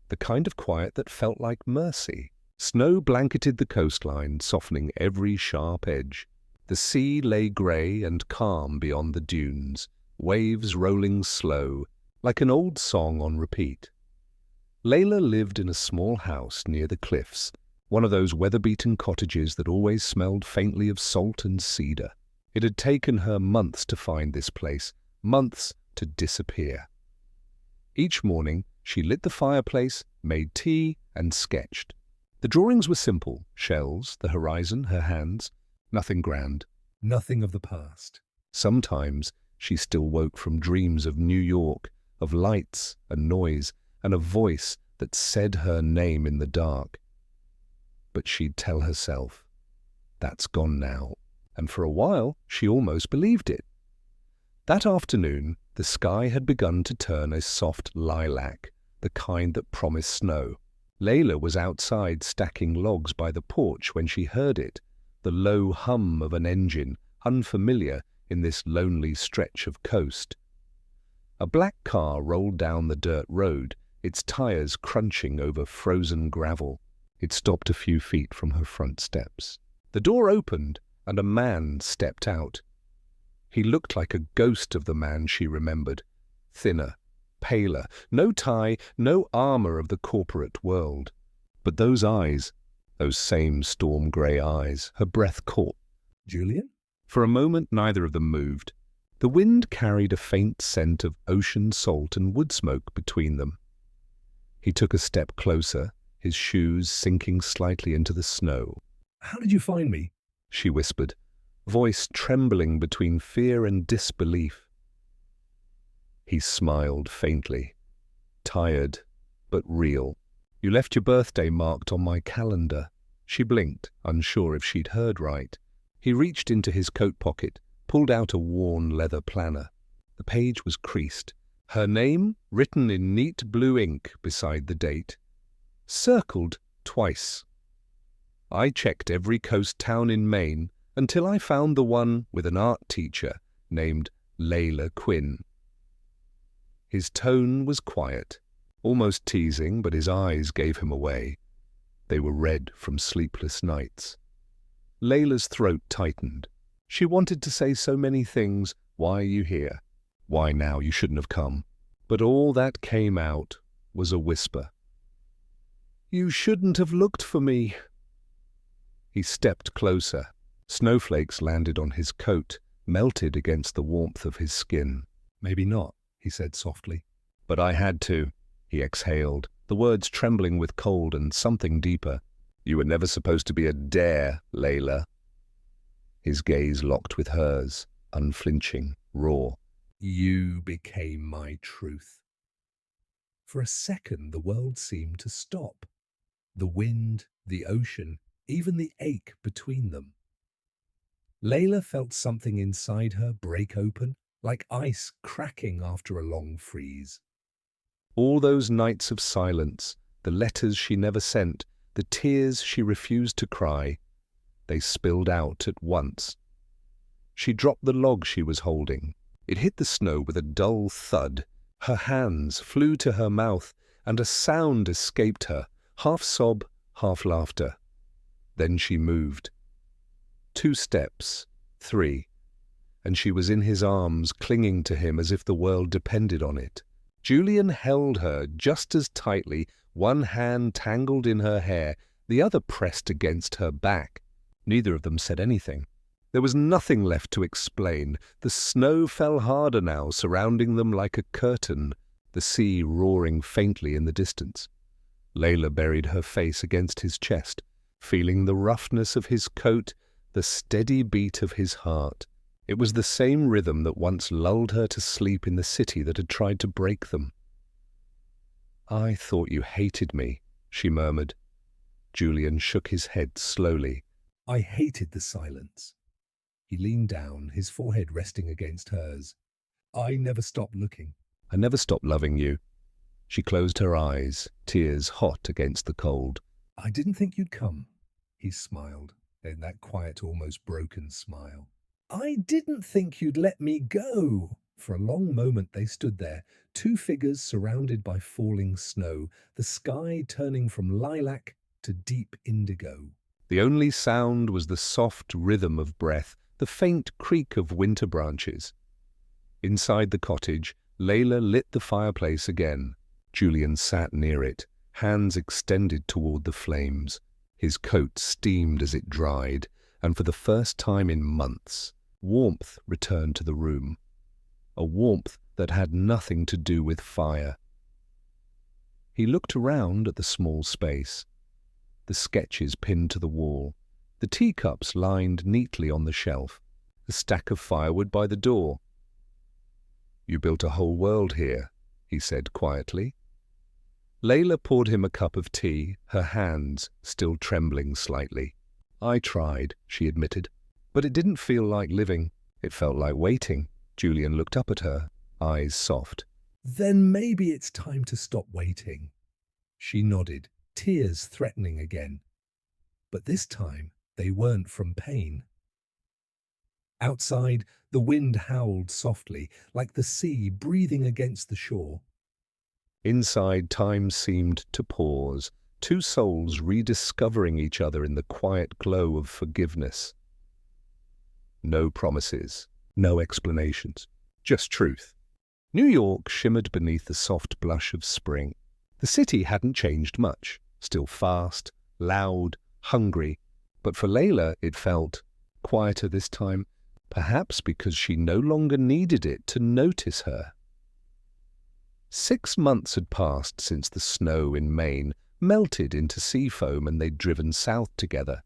the kind of quiet that felt like mercy. Snow blanketed the coastline, softening every sharp edge. The sea lay grey and calm beyond the dunes, waves rolling slow, like an old song on repeat. Leila lived in a small house near the cliffs, one of those weather-beaten cottages that always smelled faintly of salt and cedar. It had taken her months to find this place, months to disappear. Each morning, she lit the fireplace, made tea, and sketched. The drawings were simple: shells, the horizon, her hands, nothing grand. nothing of the past. Sometimes she still woke from dreams of New York, of lights and noise, and a voice that said her name in the dark. But she'd tell herself, that's gone now. And for a while, she almost believed it. That afternoon, the sky had begun to turn a soft lilac, the kind that promised snow. Leila was outside stacking logs by the porch when she heard it, the low hum of an engine, unfamiliar in this lonely stretch of coast. A black car rolled down the dirt road, its tires crunching over frozen gravel. It stopped a few feet from her front steps. The door opened, and a man stepped out. He looked like a ghost of the man she remembered, thinner, paler, no tie, no armor of the corporate world. But those eyes, those same storm-grey eyes, her breath caught. Julian? For a moment neither of them moved. The wind carried a faint scent of ocean salt and wood smoke between them. He took a step closer, his shoes sinking slightly into the snow. How did you find me? She whispered, voice trembling between fear and disbelief. He smiled faintly, tired but real. You left your birthday marked on my calendar. She blinked, unsure if she'd heard right. He reached into his coat pocket, pulled out a worn leather planner. The page was creased, her name written in neat blue ink beside the date, circled twice. I checked every coast town in Maine until I found the one with an art teacher named Leila Quinn. His tone was quiet, almost teasing, but his eyes gave him away. They were red from sleepless nights. Leila's throat tightened. She wanted to say so many things. Why are you here? Why now? You shouldn't have come. But all that came out was a whisper. You shouldn't have looked for me. He stepped closer. Snowflakes landed on his coat, melted against the warmth of his skin. Maybe not, he said softly. But I had to, he exhaled, the words trembling with cold and something deeper. You were never supposed to be a dare, Leila. His gaze locked with hers, unflinching, raw. You became my truth. For a second, the world seemed to stop. The wind, the ocean, even the ache between them. Leila felt something inside her break open, like ice cracking after a long freeze. All those nights of silence, the letters she never sent, the tears she refused to cry, they spilled out at once. She dropped the log she was holding. It hit the snow with a dull thud. Her hands flew to her mouth, and a sound escaped her, half sob, half laughter. Then she moved. 2 steps, 3, and she was in his arms, clinging to him as if the world depended on it. Julian held her just as tightly, one hand tangled in her hair, the other pressed against her back. Neither of them said anything. There was nothing left to explain. The snow fell harder now, surrounding them like a curtain, the sea roaring faintly in the distance. Leila buried her face against his chest, feeling the roughness of his coat, the steady beat of his heart. It was the same rhythm that once lulled her to sleep in the city that had tried to break them. "I thought you hated me," she murmured. Julian shook his head slowly. I hated the silence. He leaned down, his forehead resting against hers. I never stopped looking. "I never stopped loving you." She closed her eyes, tears hot against the cold. I didn't think you'd come. He smiled, in that quiet, almost broken smile. I didn't think you'd let me go. For a long moment they stood there, 2 figures surrounded by falling snow, the sky turning from lilac to deep indigo. The only sound was the soft rhythm of breath, the faint creak of winter branches. Inside the cottage, Leila lit the fireplace again. Julian sat near it, hands extended toward the flames. His coat steamed as it dried, and for the first time in months, warmth returned to the room. A warmth that had nothing to do with fire. He looked around at the small space, the sketches pinned to the wall, the teacups lined neatly on the shelf, the stack of firewood by the door. "You built a whole world here," he said quietly. Leila poured him a cup of tea, her hands still trembling slightly. "I tried," she admitted, "but it didn't feel like living. It felt like waiting." Julian looked up at her, eyes soft. Then maybe it's time to stop waiting. She nodded, tears threatening again. But this time, they weren't from pain. Outside, the wind howled softly, like the sea breathing against the shore. Inside, time seemed to pause, 2 souls rediscovering each other in the quiet glow of forgiveness. No promises, no explanations, just truth. New York shimmered beneath the soft blush of spring. The city hadn't changed much, still fast, loud, hungry, but for Leila it felt quieter this time, perhaps because she no longer needed it to notice her. 6 months had passed since the snow in Maine melted into sea foam and they'd driven south together.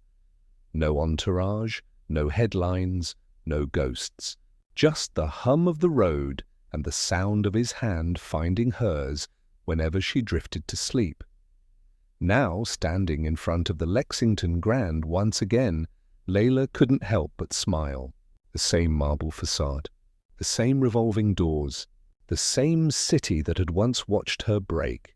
No entourage, no headlines, no ghosts, just the hum of the road and the sound of his hand finding hers whenever she drifted to sleep. Now, standing in front of the Lexington Grand once again, Leila couldn't help but smile. The same marble facade, the same revolving doors, the same city that had once watched her break.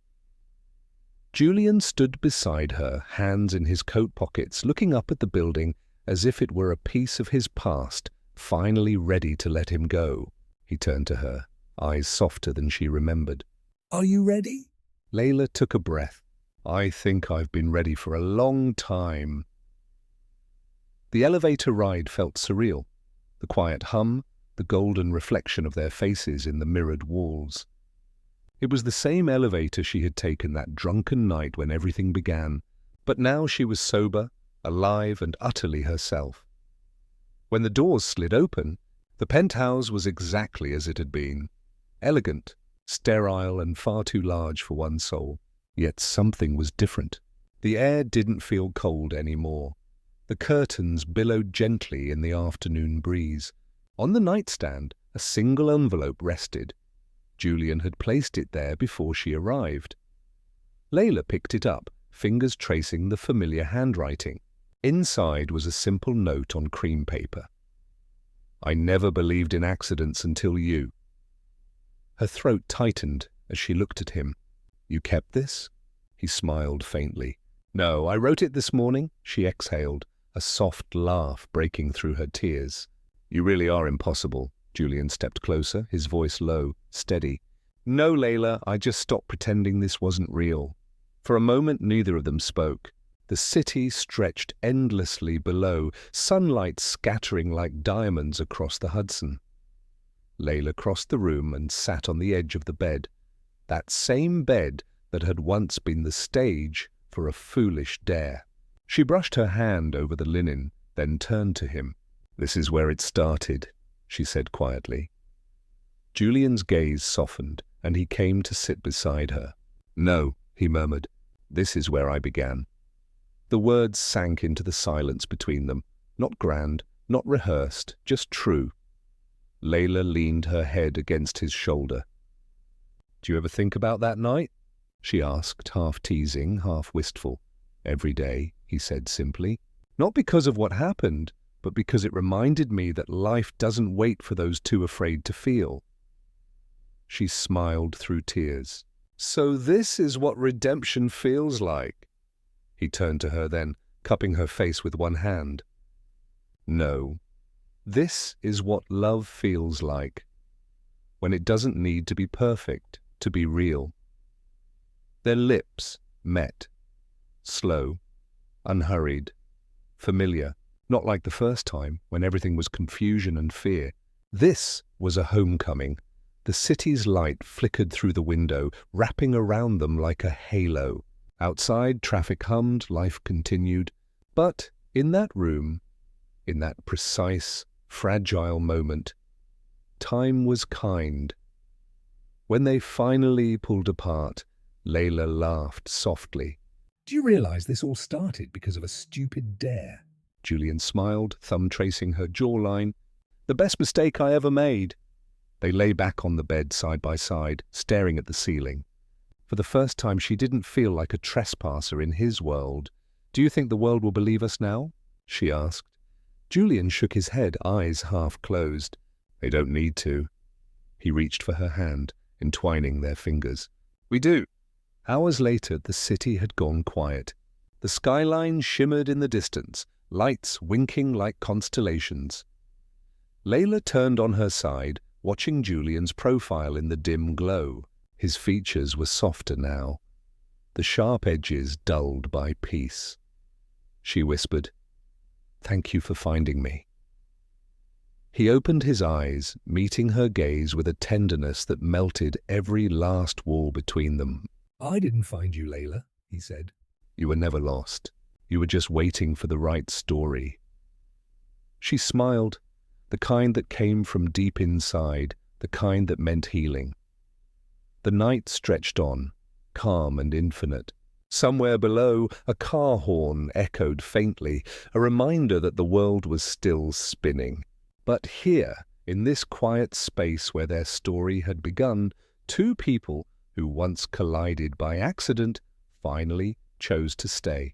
Julian stood beside her, hands in his coat pockets, looking up at the building as if it were a piece of his past, finally ready to let him go. He turned to her, eyes softer than she remembered. Are you ready? Leila took a breath. I think I've been ready for a long time. The elevator ride felt surreal. The quiet hum, the golden reflection of their faces in the mirrored walls. It was the same elevator she had taken that drunken night when everything began, but now she was sober, alive and utterly herself. When the doors slid open, the penthouse was exactly as it had been. Elegant, sterile and far too large for one soul. Yet something was different. The air didn't feel cold anymore. The curtains billowed gently in the afternoon breeze. On the nightstand, a single envelope rested. Julian had placed it there before she arrived. Leila picked it up, fingers tracing the familiar handwriting. Inside was a simple note on cream paper. "I never believed in accidents until you." Her throat tightened as she looked at him. "You kept this?" He smiled faintly. "No, I wrote it this morning," she exhaled, a soft laugh breaking through her tears. "You really are impossible." Julian stepped closer, his voice low, steady. "No, Leila, I just stopped pretending this wasn't real." For a moment, neither of them spoke. The city stretched endlessly below, sunlight scattering like diamonds across the Hudson. Leila crossed the room and sat on the edge of the bed, that same bed that had once been the stage for a foolish dare. She brushed her hand over the linen, then turned to him. "This is where it started," she said quietly. Julian's gaze softened, and he came to sit beside her. "No," he murmured, "this is where I began." The words sank into the silence between them, not grand, not rehearsed, just true. Leila leaned her head against his shoulder. "Do you ever think about that night?" she asked, half teasing, half wistful. "Every day," he said simply. "Not because of what happened, but because it reminded me that life doesn't wait for those too afraid to feel." She smiled through tears. "So this is what redemption feels like." He turned to her then, cupping her face with one hand. "No, this is what love feels like, when it doesn't need to be perfect to be real." Their lips met, slow, unhurried, familiar, not like the first time when everything was confusion and fear. This was a homecoming. The city's light flickered through the window, wrapping around them like a halo. Outside, traffic hummed, life continued. But in that room, in that precise, fragile moment, time was kind. When they finally pulled apart, Leila laughed softly. "Do you realize this all started because of a stupid dare?" Julian smiled, thumb tracing her jawline. "The best mistake I ever made." They lay back on the bed side by side, staring at the ceiling. For the first time, she didn't feel like a trespasser in his world. "Do you think the world will believe us now?" she asked. Julian shook his head, eyes half closed. "They don't need to." He reached for her hand, entwining their fingers. "We do." Hours later, the city had gone quiet. The skyline shimmered in the distance, lights winking like constellations. Leila turned on her side, watching Julian's profile in the dim glow. His features were softer now, the sharp edges dulled by peace. She whispered, "Thank you for finding me." He opened his eyes, meeting her gaze with a tenderness that melted every last wall between them. "I didn't find you, Leila," he said. "You were never lost. You were just waiting for the right story." She smiled, the kind that came from deep inside, the kind that meant healing. The night stretched on, calm and infinite. Somewhere below, a car horn echoed faintly, a reminder that the world was still spinning. But here, in this quiet space where their story had begun, two people who once collided by accident finally chose to stay.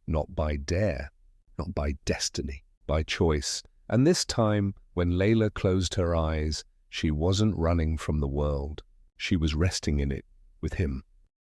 Not by dare, not by destiny, by choice. And this time, when Leila closed her eyes, she wasn't running from the world. She was resting in it with him.